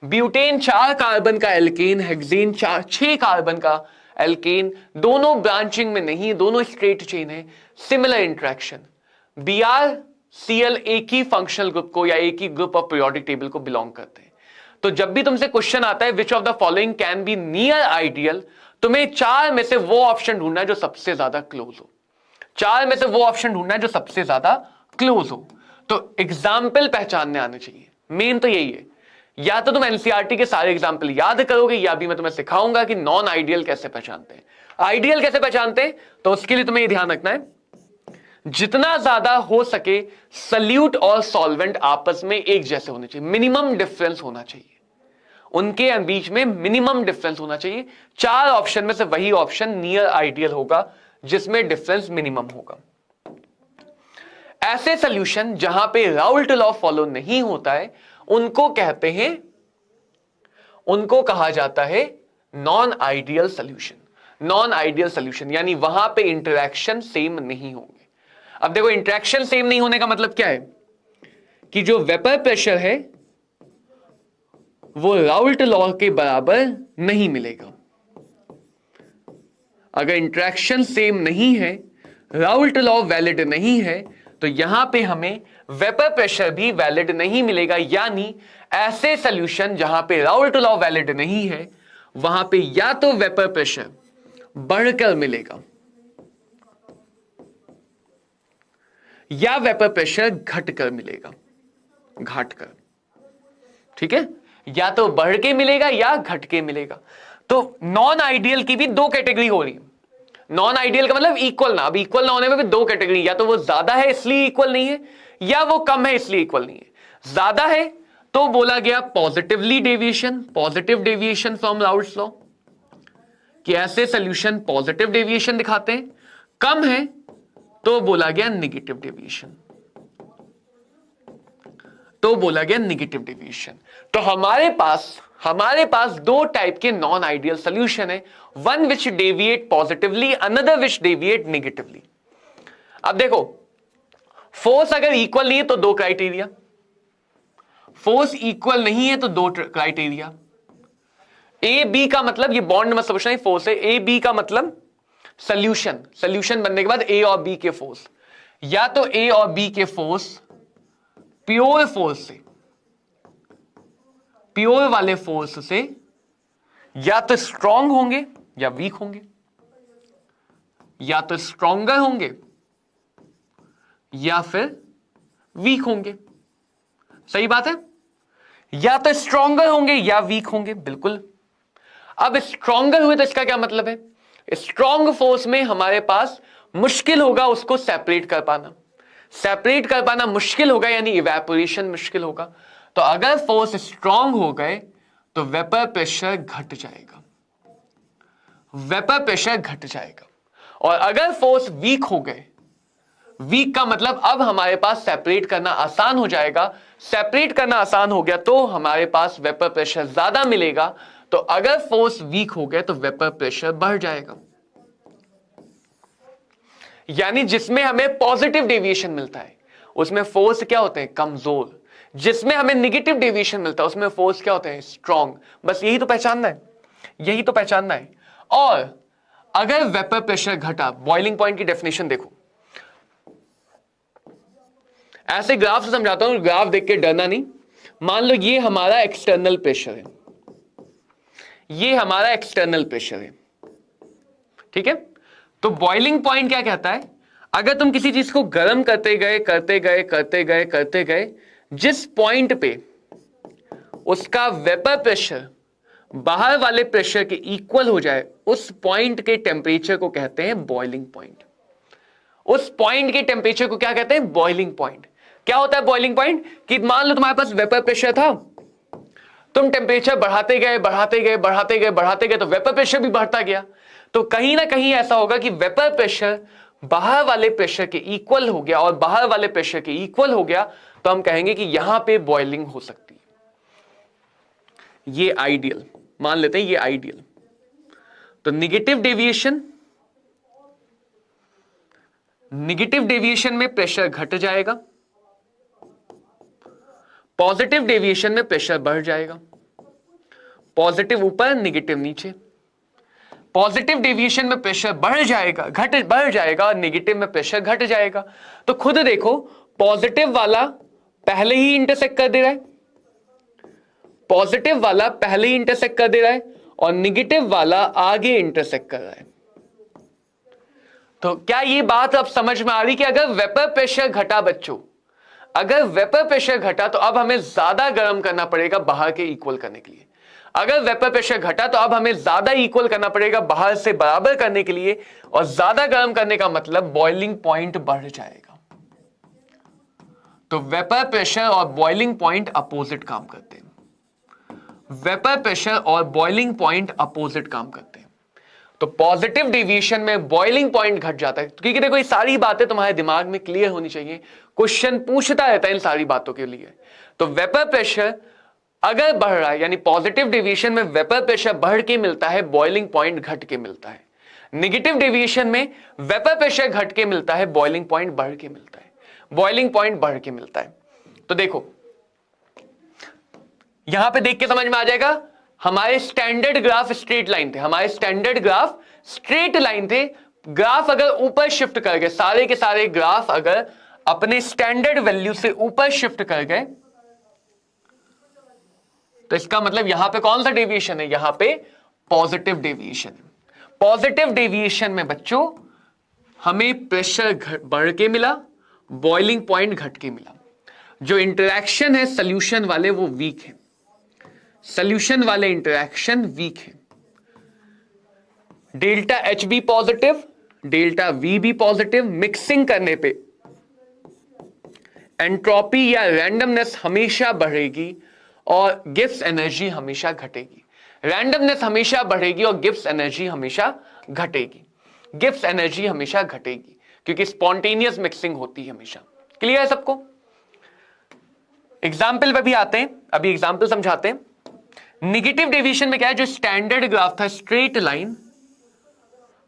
Butane 4 carbon का एल्केन, हेक्सेन 6 कार्बन का एल्केन, दोनों ब्रांचिंग में नहीं, दोनों स्ट्रेट चेन है, सिमिलर इंटरेक्शन। BrCl एक ही फंक्शनल ग्रुप को या एक ही ग्रुप ऑफ पीरियोडिक टेबल को बिलोंग करते हैं। तो जब भी तुमसे क्वेश्चन आता है विच of the following can be near ideal, तुम्हें 4 में से वो ऑप्शन ढूंढना है जो सबसे ज्यादा क्लोज हो। 4 में से वो ऑप्शन ढूंढना है जो सबसे ज्यादा क्लोज हो। तो एग्जाम्पल पहचानने आने चाहिए, मेन तो यही है। या तो तुम एनसीईआरटी के सारे एग्जाम्पल याद करोगे, या भी मैं तुम्हें सिखाऊंगा कि नॉन आइडियल कैसे पहचानते हैं। आइडियल कैसे पहचानते हैं, तो उसके लिए तुम्हें यह ध्यान रखना है, जितना ज्यादा हो सके सल्यूट और सॉल्वेंट आपस में एक जैसे होने चाहिए, मिनिमम डिफरेंस होना चाहिए, उनके बीच में मिनिमम डिफरेंस होना चाहिए। 4 ऑप्शन में से वही ऑप्शन नियर आइडियल होगा जिसमें डिफरेंस मिनिमम होगा। ऐसे सॉल्यूशन जहां पे राउल्ट लॉ फॉलो नहीं होता है उनको कहते हैं, उनको कहा जाता है non ideal solution. Non ideal solution यानी वहां पे इंटरेक्शन सेम नहीं होंगे। अब देखो इंटरेक्शन सेम नहीं होने का मतलब क्या है कि जो वेपर प्रेशर है वो राउल्ट लॉ के बराबर नहीं मिलेगा। अगर इंटरेक्शन सेम नहीं है, राउल्ट लॉ वैलिड नहीं है, तो यहां पे हमें वेपर प्रेशर भी वैलिड नहीं मिलेगा। यानी ऐसे सॉल्यूशन जहां पे राउल्ट लॉ वैलिड नहीं है वहां पे या तो वेपर प्रेशर बढ़कर मिलेगा या वेपर प्रेशर घटकर मिलेगा, घटकर। ठीक है, या तो बढ़ के मिलेगा या घट के मिलेगा। तो नॉन आइडियल की भी 2 कैटेगरी हो रही है। नॉन आइडियल का मतलब इक्वल ना, अब इक्वल ना होने में भी 2 कैटेगरी, या तो वो ज्यादा है इसलिए इक्वल नहीं है, या वो कम है इसलिए इक्वल नहीं है। ज्यादा है तो बोला गया positively deviation, positive deviation from Raoult's law, कि ऐसे सॉल्यूशन पॉजिटिव डेविएशन दिखाते हैं। कम है तो बोला गया नेगेटिव डेविएशन, तो बोला गया नेगेटिव डेविएशन। तो हमारे पास 2 टाइप के नॉन आइडियल सॉल्यूशन है, one which deviate positively, another which deviate negatively. अब देखो, फोर्स अगर इक्वल नहीं है तो दो क्राइटेरिया, फोर्स इक्वल नहीं है तो दो क्राइटेरिया। ए बी का मतलब, ये बॉन्ड में समझना ही फोर्स है, ए बी का मतलब सॉल्यूशन, सॉल्यूशन बनने के बाद ए और बी के फोर्स, या तो ए और बी के फोर्स प्योर फोर्स से, प्योर वाले फोर्स से या तो स्ट्रांग होंगे या वीक होंगे, या तो स्ट्रॉन्गर होंगे या फिर वीक होंगे। सही बात है, या तो स्ट्रॉन्गर होंगे या वीक होंगे, बिल्कुल। अब स्ट्रॉन्गर हुए तो इसका क्या मतलब है, स्ट्रॉन्ग फोर्स में हमारे पास मुश्किल होगा उसको सेपरेट कर पाना, सेपरेट कर पाना मुश्किल होगा, यानी इवेपोरेशन मुश्किल होगा। तो अगर फोर्स स्ट्रांग हो गए तो वेपर प्रेशर घट जाएगा, वेपर प्रेशर घट जाएगा। और अगर फोर्स वीक हो गए, वीक का मतलब अब हमारे पास सेपरेट करना आसान हो जाएगा, सेपरेट करना आसान हो गया तो हमारे पास वेपर प्रेशर ज्यादा मिलेगा। तो अगर फोर्स वीक हो गए तो वेपर प्रेशर बढ़ जाएगा, यानी जिसमें हमें पॉजिटिव डेविएशन मिलता है उसमें फोर्स क्या होते हैं, कमजोर। जिसमें हमें निगेटिव डेविएशन मिलता है उसमें फोर्स क्या होते हैं, स्ट्रांग। बस यही तो पहचानना है, यही तो पहचानना है। और अगर वेपर प्रेशर घटा, बॉइलिंग पॉइंट की डेफिनेशन देखो, ऐसे ग्राफ से समझाता हूं, ग्राफ देख के डरना नहीं। मान लो ये हमारा एक्सटर्नल प्रेशर है, ये हमारा एक्सटर्नल प्रेशर है, ठीक है। तो बॉइलिंग पॉइंट क्या कहता है, अगर तुम किसी चीज को गर्म करते गए करते गए करते गए करते गए, जिस पॉइंट पे उसका वेपर प्रेशर बाहर वाले प्रेशर के इक्वल हो जाए, उस पॉइंट के टेम्परेचर को कहते हैं बॉइलिंग पॉइंट। उस पॉइंट के टेम्परेचर को क्या कहते हैं, बॉइलिंग पॉइंट। क्या होता है बॉइलिंग पॉइंट, कि मान लो तुम्हारे पास वेपर प्रेशर था, तुम टेम्परेचर बढ़ाते गए बढ़ाते गए बढ़ाते गए बढ़ाते गए तो वेपर प्रेशर भी बढ़ता गया। तो कहीं ना कहीं ऐसा होगा कि वेपर प्रेशर बाहर वाले प्रेशर के इक्वल हो गया, और बाहर वाले प्रेशर के इक्वल हो गया तो हम कहेंगे कि यहां पे बॉइलिंग हो सकती है। ये आइडियल मान लेते हैं, ये आइडियल। तो निगेटिव डेविएशन, निगेटिव डेविएशन में प्रेशर घट जाएगा, पॉजिटिव डेविएशन में प्रेशर बढ़ जाएगा। पॉजिटिव ऊपर, निगेटिव नीचे। पॉजिटिव डेविएशन में प्रेशर बढ़ जाएगा, बढ़ जाएगा, और निगेटिव में प्रेशर घट जाएगा। तो खुद देखो, पॉजिटिव वाला पहले ही इंटरसेक्ट कर दे रहा है, पॉजिटिव वाला पहले ही इंटरसेक्ट कर दे रहा है, और निगेटिव वाला आगे इंटरसेक्ट कर रहा है। तो क्या ये बात अब समझ में आ रही कि अगर वेपर प्रेशर घटा बच्चों, अगर वेपर प्रेशर घटा तो अब हमें ज्यादा गर्म करना पड़ेगा बाहर के इक्वल करने के लिए। अगर वेपर प्रेशर घटा तो अब हमें ज्यादा इक्वल करना पड़ेगा बाहर से बराबर करने के लिए, और ज्यादा गर्म करने का मतलब बॉइलिंग पॉइंट बढ़ जाएगा। तो वेपर प्रेशर और बॉइलिंग पॉइंट अपोजिट काम करते हैं, वेपर प्रेशर और बॉइलिंग पॉइंट अपोजिट काम करते हैं। तो पॉजिटिव डेविएशन में बॉइलिंग पॉइंट घट जाता है, क्योंकि देखो ये सारी बातें तुम्हारे दिमाग में क्लियर होनी चाहिए, क्वेश्चन पूछता रहता है इन सारी बातों के लिए। तो वेपर प्रेशर अगर बढ़ रहा है, यानी पॉजिटिव डेविएशन में वेपर प्रेशर बढ़ के मिलता है, बॉइलिंग पॉइंट घट के मिलता है। नेगेटिव डेविएशन में वेपर प्रेशर घट के मिलता है, बॉइलिंग पॉइंट बढ़ के मिलता है, बॉइलिंग पॉइंट बढ़ के मिलता है। तो देखो यहां पे देख के समझ में आ जाएगा, हमारे स्टैंडर्ड ग्राफ स्ट्रेट लाइन थे, हमारे स्टैंडर्ड ग्राफ स्ट्रेट लाइन थे। ग्राफ अगर ऊपर शिफ्ट कर गए, सारे के सारे ग्राफ अगर अपने स्टैंडर्ड वैल्यू से ऊपर शिफ्ट कर गए, तो इसका मतलब यहां पे कौन सा डेविएशन है, यहां पे पॉजिटिव डेविएशन है। पॉजिटिव डेविएशन में बच्चों हमें प्रेशर बढ़ के मिला, बॉइलिंग पॉइंट घट के मिला। जो इंटरैक्शन है सॉल्यूशन वाले वो वीक है, सॉल्यूशन वाले इंटरैक्शन वीक है। डेल्टा एच भी पॉजिटिव, डेल्टा वी भी पॉजिटिव, मिक्सिंग करने पे एंट्रोपी या रैंडमनेस हमेशा बढ़ेगी और गिब्स एनर्जी हमेशा घटेगी। रैंडमनेस हमेशा बढ़ेगी और गिब्स एनर्जी हमेशा घटेगी, गिब्स एनर्जी हमेशा घटेगी, क्योंकि स्पॉन्टेनियस मिक्सिंग होती है हमेशा। क्लियर है सबको? एग्जाम्पल पे भी आते हैं, अभी एग्जाम्पल समझाते हैं। निगेटिव डेविएशन में क्या है, जो स्टैंडर्ड ग्राफ था स्ट्रेट लाइन,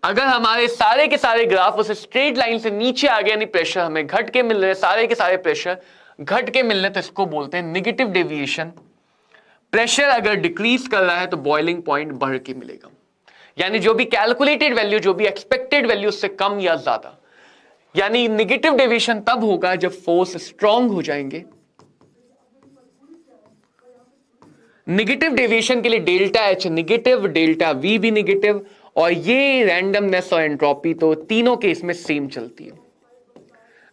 अगर हमारे सारे के सारे ग्राफ उस स्ट्रेट लाइन से नीचे आ गए, यानी प्रेशर हमें घट के मिल रहे, सारे के सारे प्रेशर घट के मिल रहे, तो इसको बोलते हैं नेगेटिव डेविएशन। प्रेशर अगर डिक्रीज कर रहा है तो बॉइलिंग पॉइंट बढ़ के मिलेगा, यानी जो भी कैलकुलेटेड वैल्यू, जो भी एक्सपेक्टेड वैल्यू उससे कम या ज्यादा, यानी नेगेटिव डेविएशन तब होगा जब फोर्स स्ट्रांग हो जाएंगे। नेगेटिव डेविएशन के लिए delta H negative, delta we भी नेगेटिव, और ये रैंडमनेस और एंट्रोपी तो तीनों केस में सेम चलती है।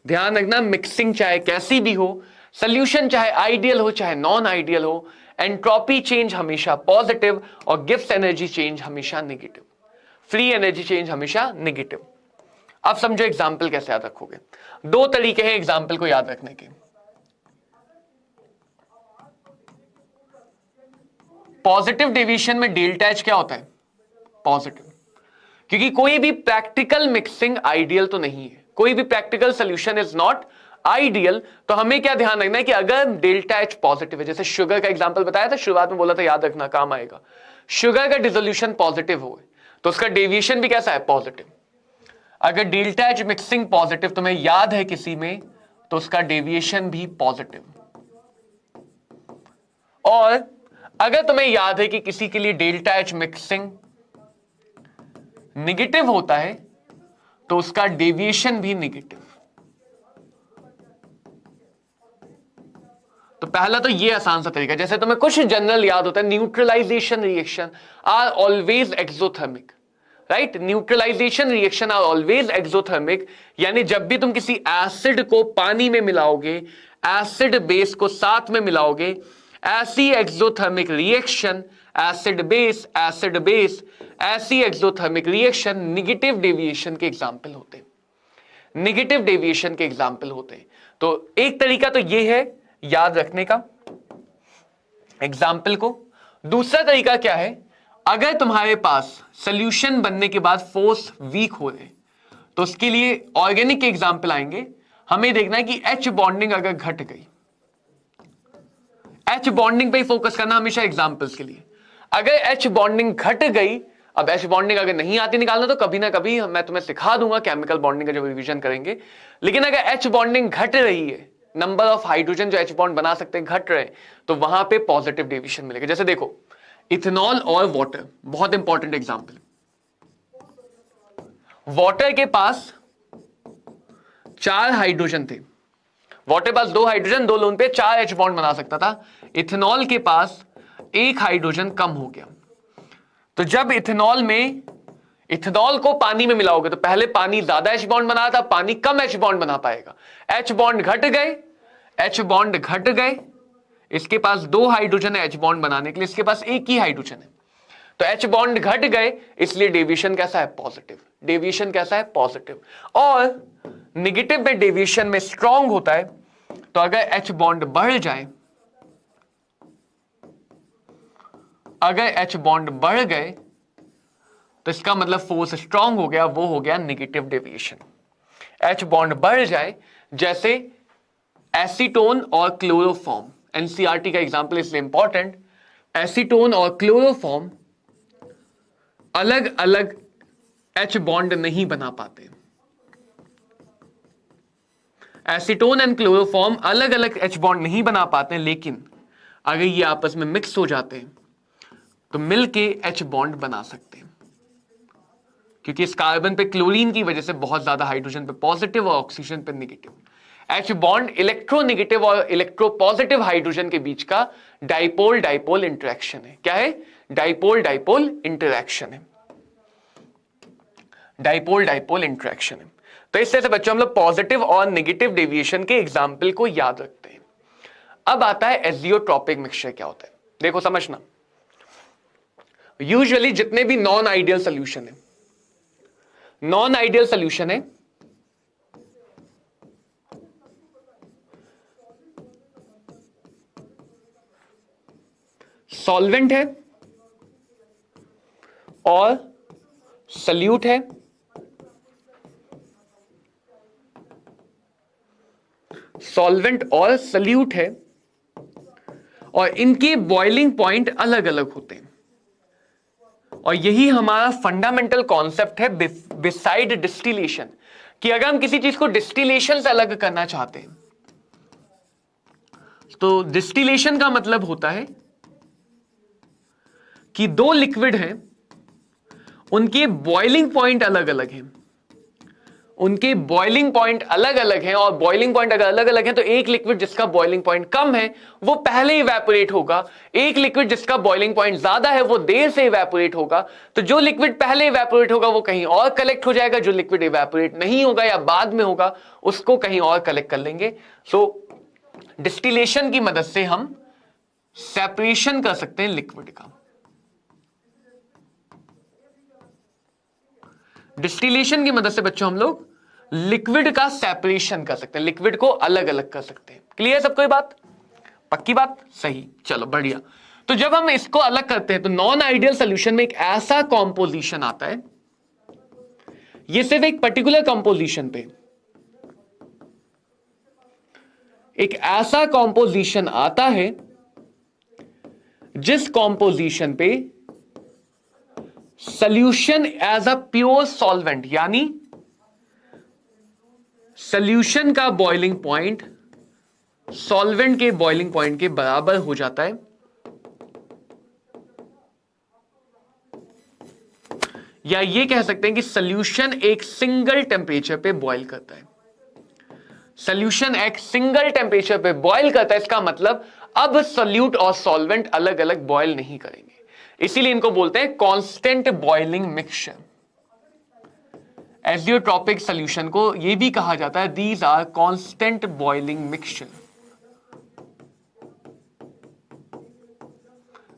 ध्यान रखना, मिक्सिंग चाहे कैसी भी हो, सोल्यूशन चाहे आइडियल हो चाहे नॉन आइडियल हो, एंट्रोपी चेंज हमेशा पॉजिटिव और गिब्स एनर्जी चेंज हमेशा नेगेटिव, फ्री एनर्जी चेंज हमेशा नेगेटिव। अब समझो एग्जाम्पल कैसे याद रखोगे। दो तरीके हैं एग्जाम्पल को याद रखने के। पॉजिटिव डेविएशन में डेल्टा एच क्या होता है? पॉजिटिव, क्योंकि कोई भी प्रैक्टिकल मिक्सिंग आइडियल तो नहीं है, कोई भी practical solution is not ideal. तो हमें क्या ध्यान रखना है कि अगर डेल्टा एच पॉजिटिव है, जैसे शुगर का एग्जांपल बताया था, शुरुआत में बोला था, याद रखना काम आएगा। शुगर का डिसोल्यूशन पॉजिटिव हो तो उसका डेविएशन भी कैसा है? पॉजिटिव। अगर डेल्टा एच मिक्सिंग पॉजिटिव तुम्हें याद है किसी में, तो उसका डेविएशन भी पॉजिटिव। और अगर तुम्हें याद है कि किसी के लिए डेल्टा एच मिक्सिंग नेगेटिव होता है, तो उसका डेविएशन भी नेगेटिव। तो पहला तो ये आसान सा तरीका, जैसे तुम्हें कुछ जनरल याद होता है, neutralisation reaction are always exothermic, right? Neutralisation reaction are always exothermic, यानी जब भी तुम किसी एसिड को पानी में मिलाओगे, एसिड बेस को साथ में मिलाओगे, ऐसी एक्सोथर्मिक रिएक्शन, एसिड बेस, ऐसी एक्सोथर्मिक रिएक्शन नेगेटिव डेविएशन के एग्जाम्पल होते हैं, नेगेटिव डेविएशन के एग्जाम्पल होते हैं। तो एक तरीका तो ये है याद रखने का एग्जाम्पल को। दूसरा तरीका क्या है? अगर तुम्हारे पास सोल्यूशन बनने के बाद फोर्स वीक हो रहे, तो उसके लिए ऑर्गेनिक के एग्जाम्पल आएंगे। हमें देखना है कि एच बॉन्डिंग अगर घट गई, एच बॉन्डिंग पे ही फोकस करना हमेशा एग्जाम्पल्स के लिए। अगर एच बॉन्डिंग घट गई, अब एच बॉन्डिंग अगर नहीं आती निकालना, तो कभी ना कभी मैं तुम्हें सिखा दूंगा केमिकल बॉन्डिंग का जब रिवीजन करेंगे। लेकिन अगर एच बॉन्डिंग घट रही है, नंबर ऑफ हाइड्रोजन जो एच बॉन्ड बना सकते हैं घट रहे, तो वहां पे पॉजिटिव डेविएशन मिलेगा। जैसे देखो, इथेनॉल और वाटर, बहुत इंपॉर्टेंट एग्जाम्पल। वाटर के पास 4 हाइड्रोजन थे, वाटर के पास 2 हाइड्रोजन, 2 लोन पे 4 एच बॉन्ड बना सकता था। इथेनॉल के पास 1 हाइड्रोजन कम हो गया। तो जब इथेनॉल को पानी में मिलाओगे, तो पहले पानी ज्यादा एच बॉन्ड बना था, पानी कम एच बॉन्ड बना पाएगा। एच बॉन्ड घट गए, इसके पास 2 हाइड्रोजन है एच बॉन्ड बनाने के लिए, इसके पास 1 ही हाइड्रोजन है। तो एच बॉन्ड घट गए, इसलिए डेविएशन कैसा है? पॉजिटिव। डेविएशन कैसा है? पॉजिटिव। और नेगेटिव में डेविएशन में स्ट्रांग होता है, तो अगर एच बॉन्ड बढ़ जाए, अगर एच बॉन्ड बढ़ गए, तो इसका मतलब फोर्स स्ट्रांग हो गया, वो हो गया नेगेटिव डेविएशन। एच बॉन्ड बढ़ जाए, जैसे एसीटोन और क्लोरोफॉर्म, एनसीईआरटी का एग्जांपल इसलिए इंपॉर्टेंट, एसीटोन और क्लोरोफॉर्म अलग अलग एच बॉन्ड नहीं बना पाते। एसीटोन एंड क्लोरोफॉर्म अलग अलग एच बॉन्ड नहीं बना पाते, लेकिन अगर ये आपस में मिक्स हो जाते हैं तो मिलके एच बॉन्ड बना सकते हैं, क्योंकि इस कार्बन पे क्लोरीन की वजह से बहुत ज्यादा हाइड्रोजन पे पॉजिटिव और ऑक्सीजन पे नेगेटिव। एच बॉन्ड इलेक्ट्रोनेगेटिव और इलेक्ट्रोपॉजिटिव हाइड्रोजन के बीच का डाइपोल डाइपोल इंटरेक्शन है। क्या है? डाइपोल डाइपोल इंटरेक्शन है, डाइपोल डाइपोल इंटरेक्शन है। तो इस तरह से बच्चों हम लोग पॉजिटिव और नेगेटिव डेविएशन के एग्जाम्पल को याद रखते हैं। अब आता है एजियोट्रॉपिक मिक्सचर क्या होता है। देखो समझना, यूजुअली जितने भी नॉन आइडियल सोल्यूशन है, नॉन आइडियल सोल्यूशन है, सॉल्वेंट है और सल्यूट है, सॉल्वेंट और सल्यूट है, और इनके बॉइलिंग पॉइंट अलग अलग होते हैं। और यही हमारा फंडामेंटल कॉन्सेप्ट है बिसाइड डिस्टिलेशन, कि अगर हम किसी चीज को डिस्टिलेशन से अलग करना चाहते हैं तो डिस्टिलेशन का मतलब होता है कि दो लिक्विड हैं, उनके बॉइलिंग पॉइंट अलग अलग हैं, उनके बॉइलिंग पॉइंट अलग अलग हैं, और बॉइलिंग पॉइंट अगर अलग अलग हैं तो एक लिक्विड जिसका बॉइलिंग पॉइंट कम है वो पहले इवेपोरेट होगा, एक लिक्विड जिसका बॉइलिंग पॉइंट ज्यादा है वो देर से इवेपोरेट होगा। तो जो लिक्विड पहले इवेपोरेट होगा वो कहीं और कलेक्ट हो जाएगा, जो लिक्विड इवेपोरेट नहीं होगा या बाद में होगा उसको कहीं और कलेक्ट कर लेंगे। सो डिस्टिलेशन की मदद से हम सेपरेशन कर सकते हैं लिक्विड का। डिस्टिलेशन की मदद से बच्चों हम लोग लिक्विड का सेपरेशन कर सकते हैं, लिक्विड को अलग अलग कर सकते हैं। क्लियर सबको ये बात? पक्की बात? सही, चलो बढ़िया। तो जब हम इसको अलग करते हैं तो नॉन आइडियल सॉल्यूशन में एक ऐसा कॉम्पोजिशन आता है, ये सिर्फ एक पर्टिकुलर कॉम्पोजिशन पे, एक ऐसा कॉम्पोजिशन आता है जिस कॉम्पोजिशन पे solution as a pure solvent, यानी सॉल्यूशन का बॉइलिंग पॉइंट सॉल्वेंट के बॉइलिंग पॉइंट के बराबर हो जाता है, या ये कह सकते हैं कि सॉल्यूशन एक सिंगल टेंपरेचर पे बॉइल करता है। सॉल्यूशन एक सिंगल टेंपरेचर पे बॉइल करता है, इसका मतलब अब सॉल्यूट और सॉल्वेंट अलग अलग बॉइल नहीं करेंगे, इसीलिए इनको बोलते हैं constant boiling mixture. Azeotropic solution को यह भी कहा जाता है these are constant boiling mixture,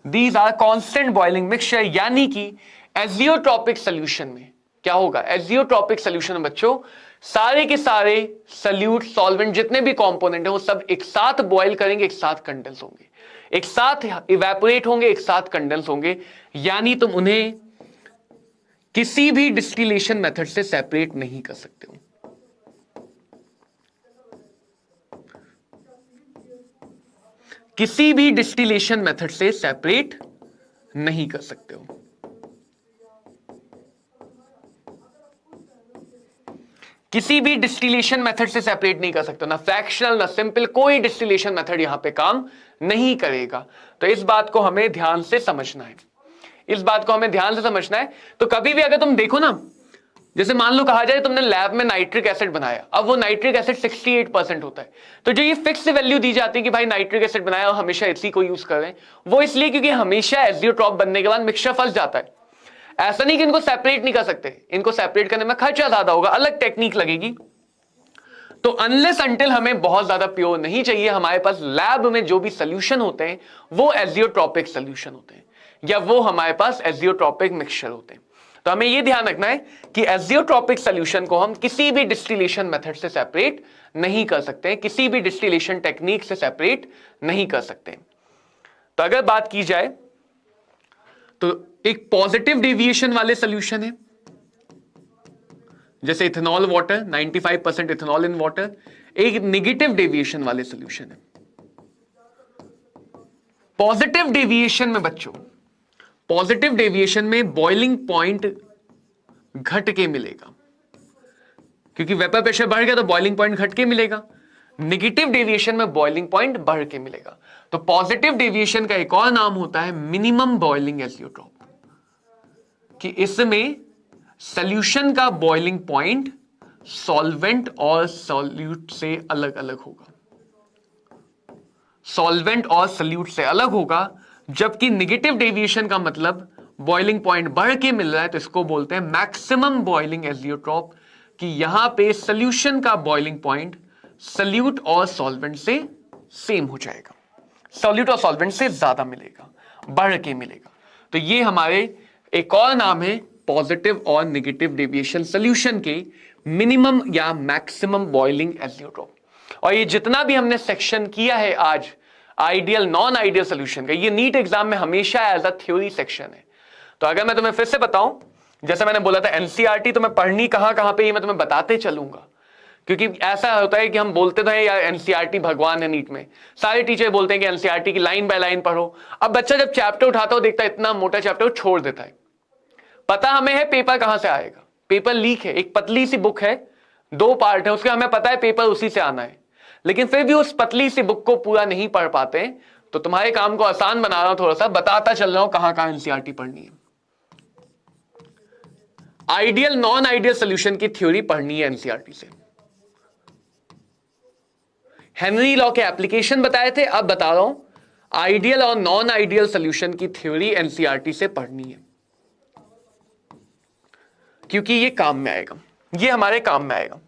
these are constant boiling mixture. यानी कि एजियोट्रॉपिक सॉल्यूशन में क्या होगा? एजियोट्रॉपिक सॉल्यूशन में बच्चों सारे के सारे सॉल्यूट सॉल्वेंट जितने भी कंपोनेंट हैं वो सब एक साथ बॉइल करेंगे, एक साथ कंडेंस होंगे, एक साथ इवेपोरेट होंगे, एक साथ कंडेंस होंगे। यानी तुम उन्हें किसी भी डिस्टिलेशन मेथड से सेपरेट नहीं कर सकते हो। किसी भी डिस्टिलेशन मेथड से सेपरेट नहीं कर सकते हो। किसी भी डिस्टिलेशन मेथड से सेपरेट नहीं कर सकते, ना फ्रैक्शनल ना सिंपल, कोई डिस्टिलेशन मेथड यहां पे काम नहीं करेगा। तो इस बात को हमें ध्यान से समझना है, इस बात को हमें ध्यान से समझना है। तो कभी भी अगर तुम देखो ना, जैसे मान लो कहा जाए तुमने लैब में नाइट्रिक एसिड बनाया, अब वो नाइट्रिक एसिड 68% होता है, तो जो ये फिक्स वैल्यू दी जाती है कि भाई नाइट्रिक एसिड बनाया और हमेशा इसी को यूज करें, वो इसलिए क्योंकि हमेशा एजियोट्रॉप बनने के बाद मिक्सचर फंस जाता है। ऐसा नहीं कि इनको सेपरेट नहीं कर सकते, इनको सेपरेट करने में खर्चा ज्यादा होगा, अलग टेक्निक लगेगी। तो अनलेस अंटिल हमें बहुत ज्यादा प्योर नहीं चाहिए, हमारे पास लैब में जो भी सोल्यूशन होते हैं वो एजियोट्रॉपिक सोल्यूशन होते हैं, या वो हमारे पास एजियोट्रॉपिक मिक्सचर होते हैं। तो हमें यह ध्यान रखना है कि एजियोट्रॉपिक सोल्यूशन को हम किसी भी डिस्टिलेशन मेथड से सेपरेट नहीं कर सकते हैं, किसी भी डिस्टिलेशन टेक्निक से सेपरेट नहीं कर सकते। तो अगर बात की जाए तो एक पॉजिटिव डेविएशन वाले सोल्यूशन है, जैसे ethanol water, 95% ethanol in water. एक नेगेटिव डेविएशन वाले सोल्यूशन है। पॉजिटिव डेविएशन में बच्चों, पॉजिटिव डेविएशन में बॉइलिंग पॉइंट घट के मिलेगा, क्योंकि वेपर प्रेशर बढ़ गया तो बॉइलिंग पॉइंट घट के मिलेगा। नेगेटिव डेविएशन में बॉइलिंग पॉइंट बढ़ के मिलेगा। तो पॉजिटिव डेविएशन का एक और नाम होता है मिनिमम बॉइलिंग एजियोट्रॉप, कि इसमें सॉल्यूशन का बॉइलिंग पॉइंट सॉल्वेंट और सॉल्यूट से अलग अलग होगा, सॉल्वेंट और सॉल्यूट से अलग होगा। जबकि नेगेटिव डेविएशन का मतलब बॉइलिंग पॉइंट बढ़ के मिल रहा है, तो इसको बोलते हैं मैक्सिमम बॉइलिंग एजियोट्रॉप, कि यहां पे सॉल्यूशन का बॉइलिंग पॉइंट सॉल्यूट और सॉल्वेंट से सेम हो जाएगा, सॉल्यूट और सॉल्वेंट से ज्यादा मिलेगा, बढ़ के मिलेगा। तो ये हमारे एक और नाम है पॉजिटिव और नेगेटिव डेविएशन सॉल्यूशन के मिनिमम या मैक्सिमम बॉइलिंग एजियोट्रॉप। और ये जितना भी हमने सेक्शन किया है आज आइडियल नॉन आइडियल सॉल्यूशन का, ये नीट एग्जाम में हमेशा एज अ थ्योरी सेक्शन है। तो अगर मैं तुम्हें फिर से बताऊं, जैसे मैंने बोला था एनसीईआरटी, तो मैं पढ़नी कहां पे ये मैं तुम्हें बताते चलूंगा, क्योंकि ऐसा होता है कि हम बोलते तो हैं यार एनसीईआरटी भगवान है, नीट में सारे टीचर बोलते हैं कि एनसीईआरटी की लाइन बाय लाइन पढ़ो। अब बच्चा जब चैप्टर उठाता हो देखता है इतना मोटा चैप्टर छोड़ देता है, पता हमें है पेपर कहां से आएगा, पेपर लीक है, एक पतली सी बुक है, 2 पार्ट है उसके, हमें पता है पेपर उसी से आना है, लेकिन फिर भी उस पतली सी बुक को पूरा नहीं पढ़ पाते। तो तुम्हारे काम को आसान बना रहा हूं, थोड़ा सा बताता चल रहा हूं कहां कहां एनसीईआरटी पढ़नी है। आइडियल नॉन आइडियल सोल्यूशन की थ्योरी पढ़नी है एनसीईआरटी से। हेनरी लॉ के एप्लीकेशन बताए थे, अब बता रहा हूं आइडियल और नॉन आइडियल सोल्यूशन की थ्योरी एनसीईआरटी से पढ़नी है, क्योंकि ये काम में आएगा, ये हमारे काम में आएगा।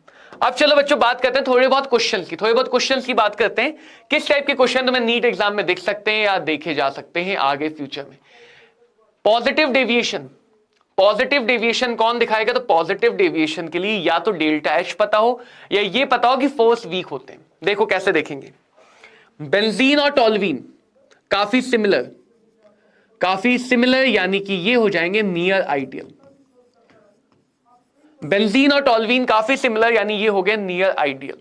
अब चलो बच्चों बात करते हैं थोड़े बहुत क्वेश्चंस की बात करते हैं। किस टाइप के क्वेश्चन तुम्हें नीट एग्जाम में दिख सकते हैं या देखे जा सकते हैं आगे फ्यूचर में। पॉजिटिव डेविएशन कौन दिखाएगा? तो पॉजिटिव डेविएशन के लिए या तो डेल्टा एच पता हो या ये पता हो कि फोर्स वीक होते हैं। देखो कैसे देखेंगे, बेंजीन और टॉल्वीन काफी सिमिलर यानी कि ये हो जाएंगे नियर आइडियल। बेंजीन और टॉल्वीन काफी सिमिलर यानी ये हो गए नियर आइडियल।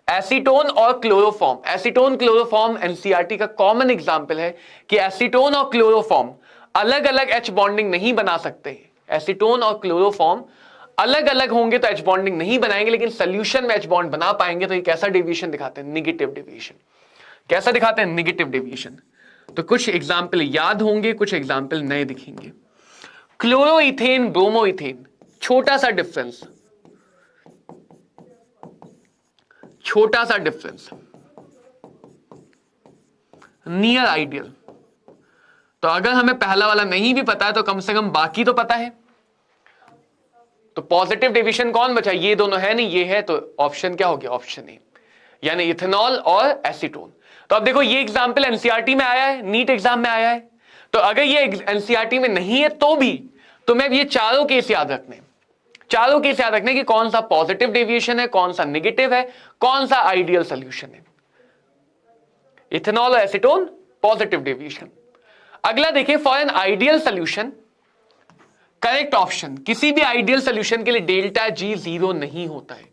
एसीटोन और क्लोरोफॉर्म एनसीईआरटी का कॉमन एग्जांपल है कि एसीटोन और क्लोरोफॉर्म अलग अलग एच बॉन्डिंग नहीं बना सकते। एसीटोन और क्लोरोफॉर्म अलग अलग होंगे तो एच बॉन्डिंग नहीं बनाएंगे, लेकिन सोल्यूशन में एच बॉन्ड बना पाएंगे। तो ये कैसा डेविएशन दिखाते हैं? Negative deviation. कैसा दिखाते हैं? Negative deviation. तो कुछ एग्जाम्पल याद होंगे, कुछ एग्जाम्पल नए दिखेंगे। क्लोरोइथेन ब्रोमोइथेन, छोटा सा डिफरेंस, नियर आइडियल। तो अगर हमें पहला वाला नहीं भी पता है तो कम से कम बाकी तो पता है। तो पॉजिटिव डेविएशन कौन बचा? ये दोनों है नहीं, ये है, तो ऑप्शन क्या हो गया? ऑप्शन ए, यानी इथेनॉल और एसीटोन। तो अब देखो ये एग्जाम्पल एनसीईआरटी में आया है, नीट एग्जाम में आया है। तो अगर ये एनसीईआरटी में नहीं है तो भी तुम्हें ये चारों केस याद रखने कि कौन सा पॉजिटिव डेविएशन है, कौन सा नेगेटिव है, कौन सा आइडियल सोल्यूशन है। इथेनॉल और एसीटोन पॉजिटिव डेविएशन। अगला देखिए, for an ideal solution correct option. किसी भी आइडियल सोल्यूशन के लिए डेल्टा जी 0 नहीं होता है।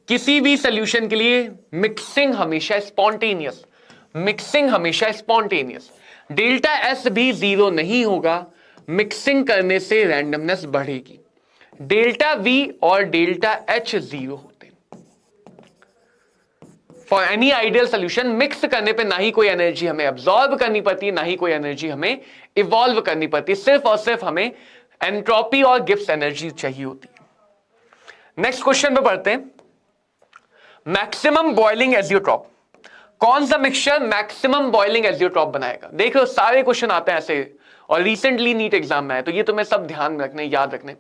किसी भी सोल्यूशन के लिए मिक्सिंग हमेशा स्पॉन्टेनियस। डेल्टा एस भी 0 नहीं होगा, मिक्सिंग करने से रैंडमनेस बढ़ेगी। डेल्टा वी और डेल्टा एच 0 होते हैं। For any ideal solution mix करने पे ना ही कोई एनर्जी हमें अब्सॉर्ब करनी पड़ती है, ना ही कोई एनर्जी हमें इवॉल्व करनी पड़ती है, सिर्फ और सिर्फ हमें एंट्रोपी और गिब्स एनर्जी चाहिए होती है। नेक्स्ट क्वेश्चन पे पढ़ते हैं, मैक्सिमम बॉइलिंग एजियोट्रॉप। कौन सा मिक्सचर मैक्सिमम बॉइलिंग एजियोट्रॉप बनाएगा? देखो सारे क्वेश्चन आते हैं ऐसे, और रिसेंटली नीट एग्जाम में आए, तो ये तुम्हें सब ध्यान में रखने, याद रखने।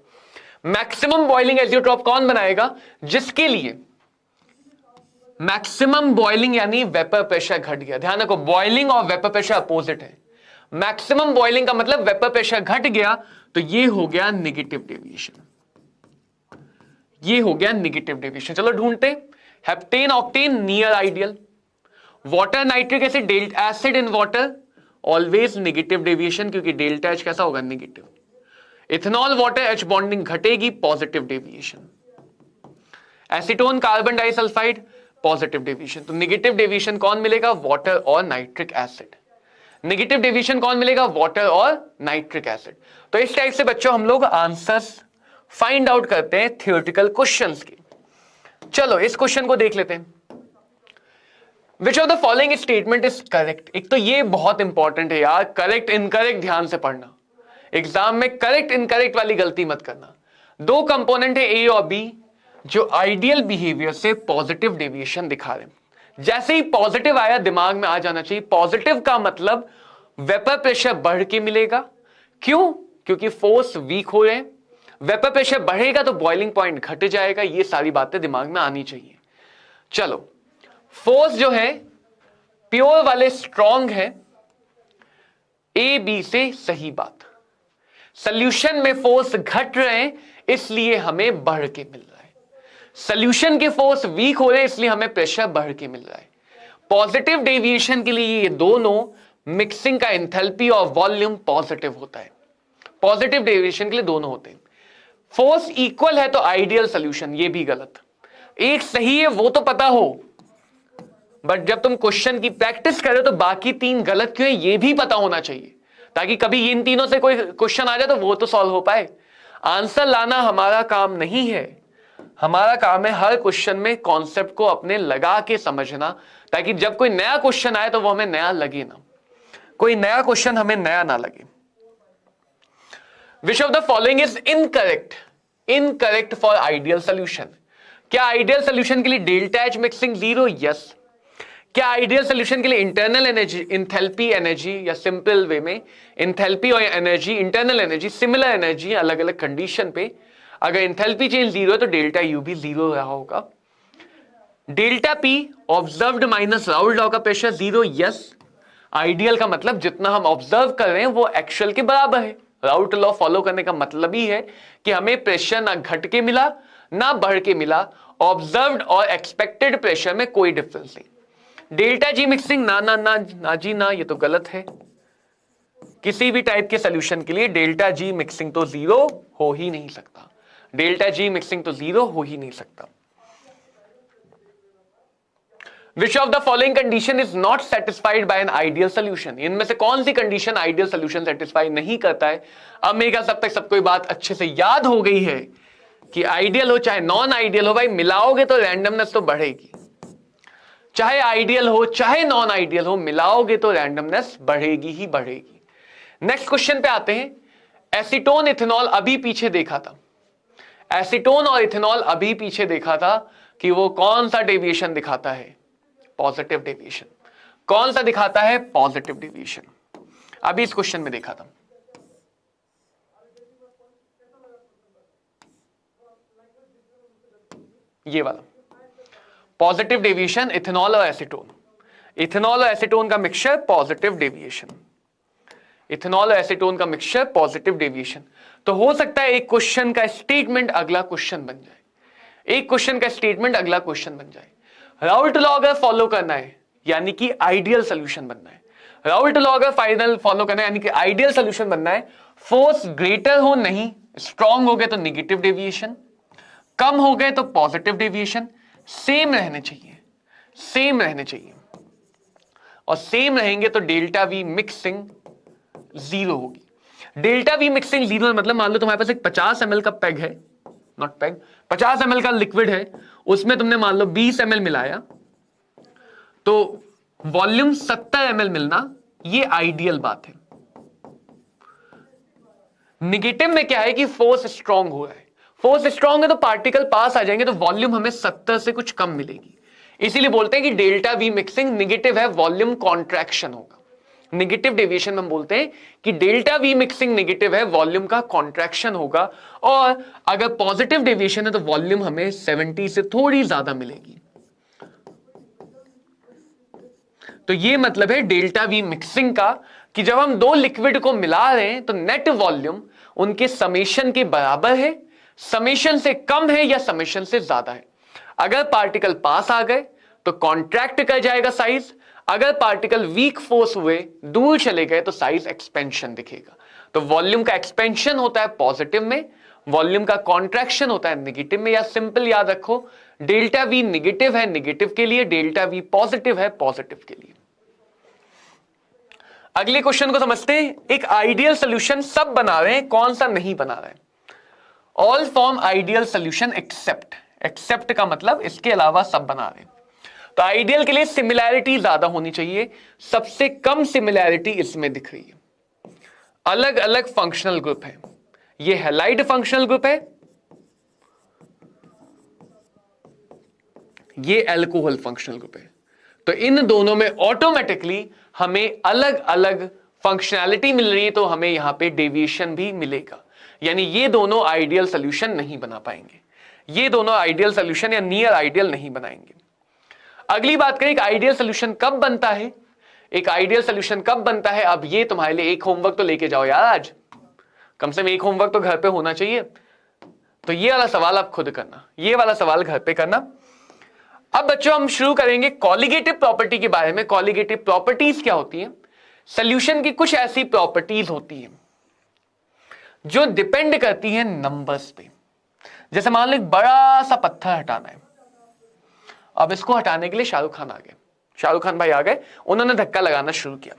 मैक्सिमम बॉइलिंग एजियोट्रॉप कौन बनाएगा? जिसके लिए मैक्सिमम बॉइलिंग यानी वेपर प्रेशर घट गया। ध्यान रखो, बॉइलिंग और वेपर प्रेशर अपोजिट है। मैक्सिमम बॉइलिंग का मतलब वेपर प्रेशर घट गया, तो ये हो गया नेगेटिव डेविएशन। चलो ढूंढते, heptane octane near ideal, water nitric acid, delta acid in water always negative deviation, क्योंकि डेल्टा एच कैसा होगा? Negative. Ethanol water H bonding घटेगी, positive deviation. Acetone carbon disulphide positive deviation. तो नेगेटिव डेविएशन कौन मिलेगा? Water और nitric acid. Negative deviation कौन मिलेगा? वाटर और नाइट्रिक एसिड। तो इस टाइप से बच्चों हम लोग आंसर्स फाइंड आउट करते हैं थ्योरेटिकल क्वेश्चंस के। चलो इस क्वेश्चन को देख लेते हैं। विच of the following statement is correct? एक तो ये बहुत इंपॉर्टेंट है यार, करेक्ट इनकरेक्ट ध्यान से पढ़ना। एग्जाम में करेक्ट इनकरेक्ट वाली गलती मत करना। 2 कंपोनेंट है ए और बी, जो आइडियल बिहेवियर से पॉजिटिव डेविएशन दिखा रहे हैं। जैसे ही पॉजिटिव आया दिमाग में आ जाना चाहिए, पॉजिटिव का मतलब वेपर प्रेशर बढ़ के मिलेगा। क्यों? क्योंकि फोर्स वीक हो रहे हैं, वेपर प्रेशर बढ़ेगा तो बॉइलिंग पॉइंट घट जाएगा। ये सारी बातें दिमाग में आनी चाहिए। चलो, फोर्स जो है प्योर वाले स्ट्रॉन्ग है, ए बी से सही बात। सॉल्यूशन में फोर्स घट रहे हैं इसलिए हमें बढ़ के मिल रहा है। सॉल्यूशन के फोर्स वीक हो रहे हैं इसलिए हमें प्रेशर बढ़ के मिल रहा है। पॉजिटिव डेविएशन के लिए ये दोनों मिक्सिंग का एंथैल्पी और वॉल्यूम पॉजिटिव होता है। पॉजिटिव डेविएशन के लिए दोनों होते हैं। फोर्स इक्वल है तो आइडियल सॉल्यूशन, ये भी गलत। एक सही है वो तो पता हो, बट जब तुम क्वेश्चन की प्रैक्टिस कर रहे हो तो बाकी 3 गलत क्यों है ये भी पता होना चाहिए, ताकि कभी इन तीनों से कोई क्वेश्चन आ जाए तो वो तो सॉल्व हो पाए। आंसर लाना हमारा काम नहीं है, हमारा काम है हर क्वेश्चन में कॉन्सेप्ट को अपने लगा के समझना, ताकि जब कोई नया क्वेश्चन आए तो वो हमें नया लगे ना, कोई नया क्वेश्चन हमें नया ना लगे। विच of the following is incorrect? Incorrect for ideal solution. क्या आइडियल सोल्यूशन के लिए डेल्टा एच मिक्सिंग 0? यस। क्या आइडियल सोल्यूशन के लिए इंटरनल एनर्जी, इंथैल्पी एनर्जी, या सिंपल वे में इंथैल्पी और energy, internal energy, similar energy अलग अलग कंडीशन पे, अगर इंथैल्पी चेंज 0 है तो डेल्टा यू भी 0 रहा होगा। Delta P observed minus Raoult law का प्रेशर 0? यस। आइडियल का मतलब जितना हम ऑब्जर्व कर रहे हैं वो एक्चुअल के बराबर है। राउल्ट लॉ फॉलो करने का मतलब ही है कि हमें प्रेशर ना घट के मिला ना बढ़ के मिला, ऑब्जर्व्ड और एक्सपेक्टेड प्रेशर में कोई डिफरेंस नहीं। डेल्टा जी मिक्सिंग ना ना ना ना जी ना, ये तो गलत है। किसी भी टाइप के सोल्यूशन के लिए डेल्टा जी मिक्सिंग तो 0 हो ही नहीं सकता, डेल्टा जी मिक्सिंग तो 0 हो ही नहीं सकता। Which of the following condition is not satisfied by an ideal solution? इनमें से कौन सी कंडीशन आइडियल सोल्यूशन सेटिस्फाई नहीं करता है? अब मेरे ख्याल तक सबको बात अच्छे से याद हो गई है कि आइडियल हो चाहे नॉन आइडियल हो, भाई मिलाओगे तो रैंडमनेस तो बढ़ेगी। चाहे आइडियल हो चाहे नॉन आइडियल हो, मिलाओगे तो रैंडमनेस बढ़ेगी ही बढ़ेगी। नेक्स्ट क्वेश्चन पे आते हैं। एसीटोन इथेनॉल अभी पीछे देखा था, एसीटोन और इथेनॉल अभी पीछे देखा था कि वो कौन सा डेविएशन दिखाता है? Positive deviation. कौन सा दिखाता है? Positive deviation. अभी इस क्वेश्चन में देखा था। ये वाला पॉजिटिव डेविएशन, इथेनॉल और एसीटोन। इथेनॉल और एसीटोन का मिक्सचर पॉजिटिव डेविएशन, इथेनॉल और एसीटोन का मिक्सचर पॉजिटिव डेविएशन। तो हो सकता है एक क्वेश्चन का स्टेटमेंट अगला क्वेश्चन बन जाए, एक क्वेश्चन का स्टेटमेंट अगला क्वेश्चन बन जाए। राउल्ट लॉ अगर फॉलो करना है यानी कि आइडियल सोल्यूशन बनना है, राउल्ट लॉ अगर फाइनल फॉलो करना है यानी कि आइडियल सोल्यूशन बनना है, फोर्स ग्रेटर हो नहीं, स्ट्रॉन्ग हो गए तो नेगेटिव डेविएशन, कम हो गए तो पॉजिटिव डेविएशन, सेम रहने चाहिए, सेम रहने चाहिए, और सेम रहेंगे तो डेल्टा वी मिक्सिंग 0 होगी। डेल्टा वी मिक्सिंग 0 मतलब मान लो तुम्हारे पास एक 50 ml का पेग है, नॉट पेग, 50 ml का लिक्विड है, उसमें तुमने मान लो 20 ml मिलाया, तो वॉल्यूम 70 ml मिलना, ये आइडियल बात है। निगेटिव में क्या है कि फोर्स स्ट्रांग हो रहा है, फोर्स स्ट्रांग है तो पार्टिकल पास आ जाएंगे तो वॉल्यूम हमें 70 से कुछ कम मिलेगी। इसीलिए बोलते हैं कि डेल्टा वी मिक्सिंग निगेटिव है, वॉल्यूम कॉन्ट्रैक्शन होगा। नेगेटिव डेविएशन में हम बोलते हैं कि डेल्टा वी मिक्सिंग नेगेटिव है, वॉल्यूम का कॉन्ट्रैक्शन होगा, और अगर पॉजिटिव डेविएशन है तो वॉल्यूम हमें 70 से थोड़ी ज्यादा मिलेगी। तो ये मतलब है डेल्टा वी मिक्सिंग का कि जब हम दो लिक्विड को मिला रहे हैं तो नेट वॉल्यूम उनके समेशन के बराबर है, समेशन से कम है या समेशन से ज्यादा है। अगर पार्टिकल पास आ गए तो कॉन्ट्रैक्ट कर जाएगा साइज, अगर पार्टिकल वीक फोर्स हुए दूर चले गए तो साइज एक्सपेंशन दिखेगा। तो वॉल्यूम का एक्सपेंशन होता है पॉजिटिव में, वॉल्यूम का कॉन्ट्रैक्शन होता है नेगेटिव में। या सिंपल याद रखो, डेल्टा वी नेगेटिव है नेगेटिव के लिए, डेल्टा वी पॉजिटिव है पॉजिटिव के लिए। अगले क्वेश्चन को समझते हैं। एक आइडियल सोल्यूशन सब बना रहे हैं, कौन सा नहीं बना रहे हैं? All form ideal solution except, except का मतलब इसके अलावा सब बना रहे हैं। तो आइडियल के लिए सिमिलैरिटी ज्यादा होनी चाहिए, सबसे कम सिमिलैरिटी इसमें दिख रही है। अलग अलग फंक्शनल ग्रुप है, ये हैलाइड फंक्शनल ग्रुप है, ये अल्कोहल फंक्शनल ग्रुप है। तो इन दोनों में ऑटोमेटिकली हमें अलग अलग फंक्शनैलिटी मिल रही है, तो हमें यहां पे डेविएशन भी मिलेगा। यानी ये दोनों आइडियल सोल्यूशन नहीं बना पाएंगे, ये दोनों आइडियल सोल्यूशन या नियर आइडियल नहीं बनाएंगे। अगली बात करें, एक आइडियल सोल्यूशन कब बनता है? एक आइडियल सोल्यूशन कब बनता है? अब ये तुम्हारे लिए एक होमवर्क तो लेके जाओ यार, आज कम से कम एक होमवर्क तो घर पे होना चाहिए। तो ये वाला सवाल आप खुद करना, ये वाला सवाल घर पे करना। अब बच्चों हम शुरू करेंगे कॉलिगेटिव प्रॉपर्टी के बारे में। कॉलिगेटिव प्रॉपर्टीज क्या होती है? सोल्यूशन की कुछ ऐसी प्रॉपर्टीज होती है जो डिपेंड करती है नंबर्स पे। जैसे मान लो एक बड़ा सा पत्थर हटाना है, अब इसको हटाने के लिए शाहरुख खान आ गए, शाहरुख खान भाई आ गए, उन्होंने धक्का लगाना शुरू किया।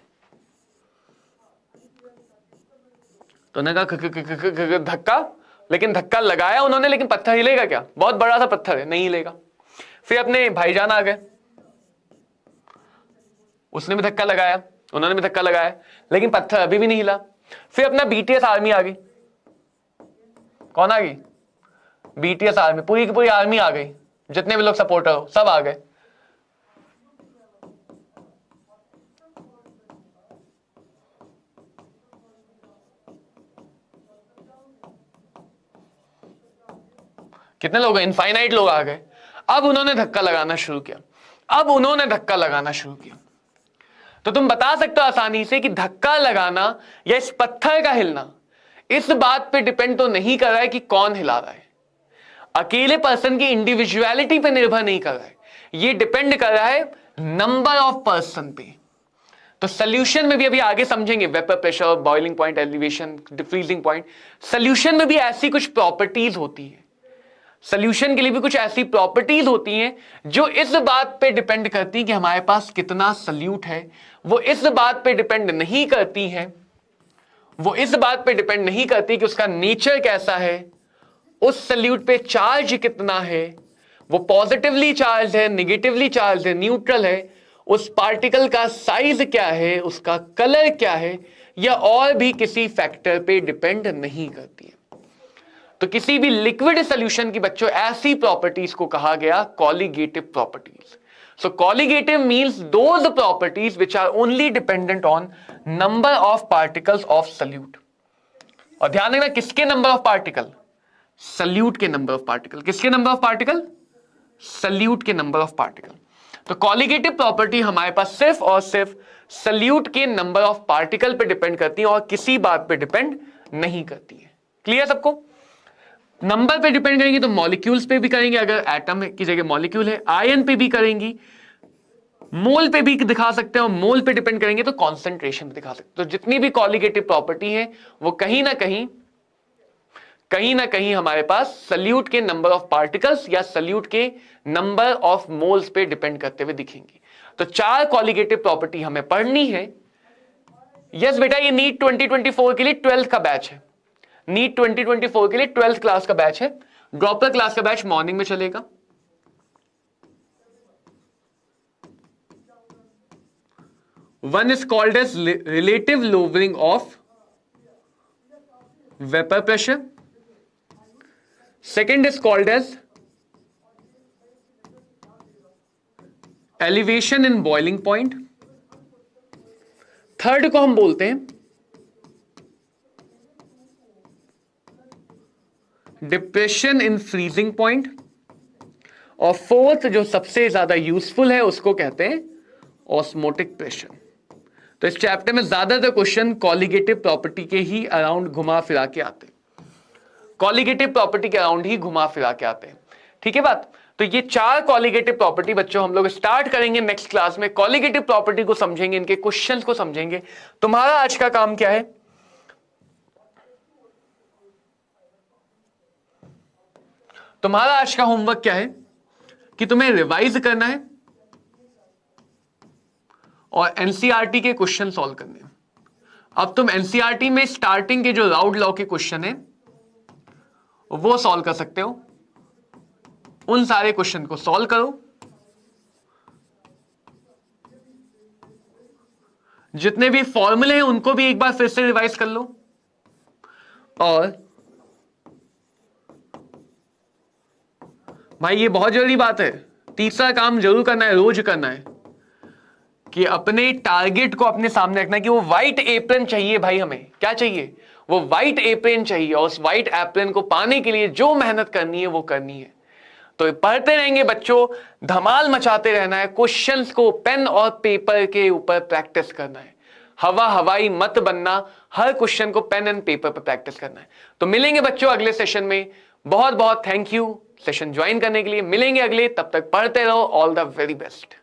तो उन्होंने कहा धक्का, लेकिन धक्का लगाया उन्होंने, लेकिन पत्थर हिलेगा क्या? बहुत बड़ा सा पत्थर है, नहीं हिलेगा। फिर अपने भाईजान आ गए, उसने भी धक्का लगाया, उन्होंने भी धक्का लगाया, लेकिन पत्थर अभी भी नहीं हिला। फिर अपना बीटीएस आर्मी आ गई। कौन आ गई? बीटीएस आर्मी, पूरी की पूरी आर्मी आ गई, जितने भी लोग सपोर्टर हो सब आ गए। कितने लोग? इनफाइनाइट लोग आ गए। अब उन्होंने धक्का लगाना शुरू किया, अब उन्होंने धक्का लगाना शुरू किया। तो तुम बता सकते हो आसानी से कि धक्का लगाना या इस पत्थर का हिलना इस बात पे डिपेंड तो नहीं कर रहा है कि कौन हिला रहा है, अकेले पर्सन की इंडिविजुअलिटी पे निर्भर नहीं कर रहा है, ये डिपेंड कर रहा है नंबर ऑफ पर्सन पे। तो सोल्यूशन में भी अभी आगे समझेंगे, vapour pressure, boiling point, elevation, freezing point. Solution में भी ऐसी कुछ प्रॉपर्टीज होती है, सोल्यूशन के लिए भी कुछ ऐसी प्रॉपर्टीज होती हैं जो इस बात पे डिपेंड करती कि हमारे पास कितना सल्यूट है, वो इस बात पे डिपेंड नहीं करती है, वो इस बात पे डिपेंड नहीं करती कि उसका नेचर कैसा है, उस सल्यूट पे चार्ज कितना है, वो पॉजिटिवली चार्ज है, नेगेटिवली चार्ज है, न्यूट्रल है, उस पार्टिकल का साइज क्या है, उसका कलर क्या है, या और भी किसी फैक्टर पे डिपेंड नहीं करती है। तो किसी भी लिक्विड सॉल्यूशन की बच्चों ऐसी प्रॉपर्टीज को कहा गया colligative properties. So colligative means those properties which are only dependent on number of particles of solute. और ध्यान रखना, किसके नंबर ऑफ पार्टिकल? सॉल्यूट के नंबर ऑफ पार्टिकल। किसके नंबर ऑफ पार्टिकल? सॉल्यूट के नंबर ऑफ पार्टिकल। तो colligative property हमारे पास सिर्फ और सिर्फ सॉल्यूट के नंबर ऑफ पार्टिकल पे डिपेंड करती है और किसी बात पे डिपेंड नहीं करती है। क्लियर सबको? नंबर पे डिपेंड करेंगी तो मॉलिक्यूल्स पे भी करेंगे, अगर एटम की जगह मॉलिक्यूल है, आयन पे भी करेंगी, मोल पे भी दिखा सकते हैं, और मोल पे डिपेंड करेंगे तो कॉन्सेंट्रेशन पे दिखा सकते हैं। तो जितनी भी कॉलिगेटिव प्रॉपर्टी है वो कहीं ना कहीं हमारे पास सल्यूट के नंबर ऑफ पार्टिकल्स या सल्यूट के नंबर ऑफ मोल्स पे डिपेंड करते हुए दिखेंगी। तो 4 कॉलिगेटिव प्रॉपर्टी हमें पढ़नी है। यस बेटा, ये नीट 2024 के लिए 12th का बैच है, नीट 2024 के लिए 12th क्लास का बैच है। ड्रॉपर क्लास का बैच मॉर्निंग में चलेगा। One is called as relative lowering of vapour pressure, second is called as elevation in boiling point, third को हम बोलते हैं डिप्रेशन इन फ्रीजिंग पॉइंट, और फोर्थ जो सबसे ज्यादा यूजफुल है उसको कहते हैं ऑस्मोटिक प्रेशर। तो इस चैप्टर में ज्यादातर क्वेश्चन कॉलिगेटिव प्रॉपर्टी के ही अराउंड घुमा फिरा के आते हैं, कॉलिगेटिव प्रॉपर्टी के अराउंड ही घुमा फिरा के आते हैं। ठीक है बात? तो ये 4 कॉलिगेटिव प्रॉपर्टी बच्चों हम लोग स्टार्ट करेंगे नेक्स्ट क्लास में। कॉलिगेटिव प्रॉपर्टी को समझेंगे, इनके क्वेश्चंस को समझेंगे। तुम्हारा आज का काम क्या है? तुम्हारा आज का होमवर्क क्या है कि तुम्हें रिवाइज करना है और एनसीईआरटी के क्वेश्चन सॉल्व करने हैं। अब तुम एनसीईआरटी में स्टार्टिंग के जो राउड लॉ के क्वेश्चन है वो सॉल्व कर सकते हो, उन सारे क्वेश्चन को सॉल्व करो। जितने भी फॉर्मूले हैं उनको भी एक बार फिर से रिवाइज कर लो, और भाई ये बहुत जरूरी बात है, तीसरा काम जरूर करना है, रोज करना है, कि अपने टारगेट को अपने सामने रखना कि वो व्हाइट एप्रन चाहिए। भाई हमें क्या चाहिए? वो व्हाइट एप्रन चाहिए, और उस व्हाइट एप्रन को पाने के लिए जो मेहनत करनी है वो करनी है। तो पढ़ते रहेंगे बच्चों, धमाल मचाते रहना है, क्वेश्चंस को पेन और पेपर के ऊपर प्रैक्टिस करना है, हवा हवाई मत बनना, हर क्वेश्चन को पेन एंड पेपर पर प्रैक्टिस करना है। तो मिलेंगे बच्चों अगले सेशन में। बहुत बहुत थैंक यू सेशन ज्वाइन करने के लिए। मिलेंगे अगले, तब तक पढ़ते रहो। All the very best.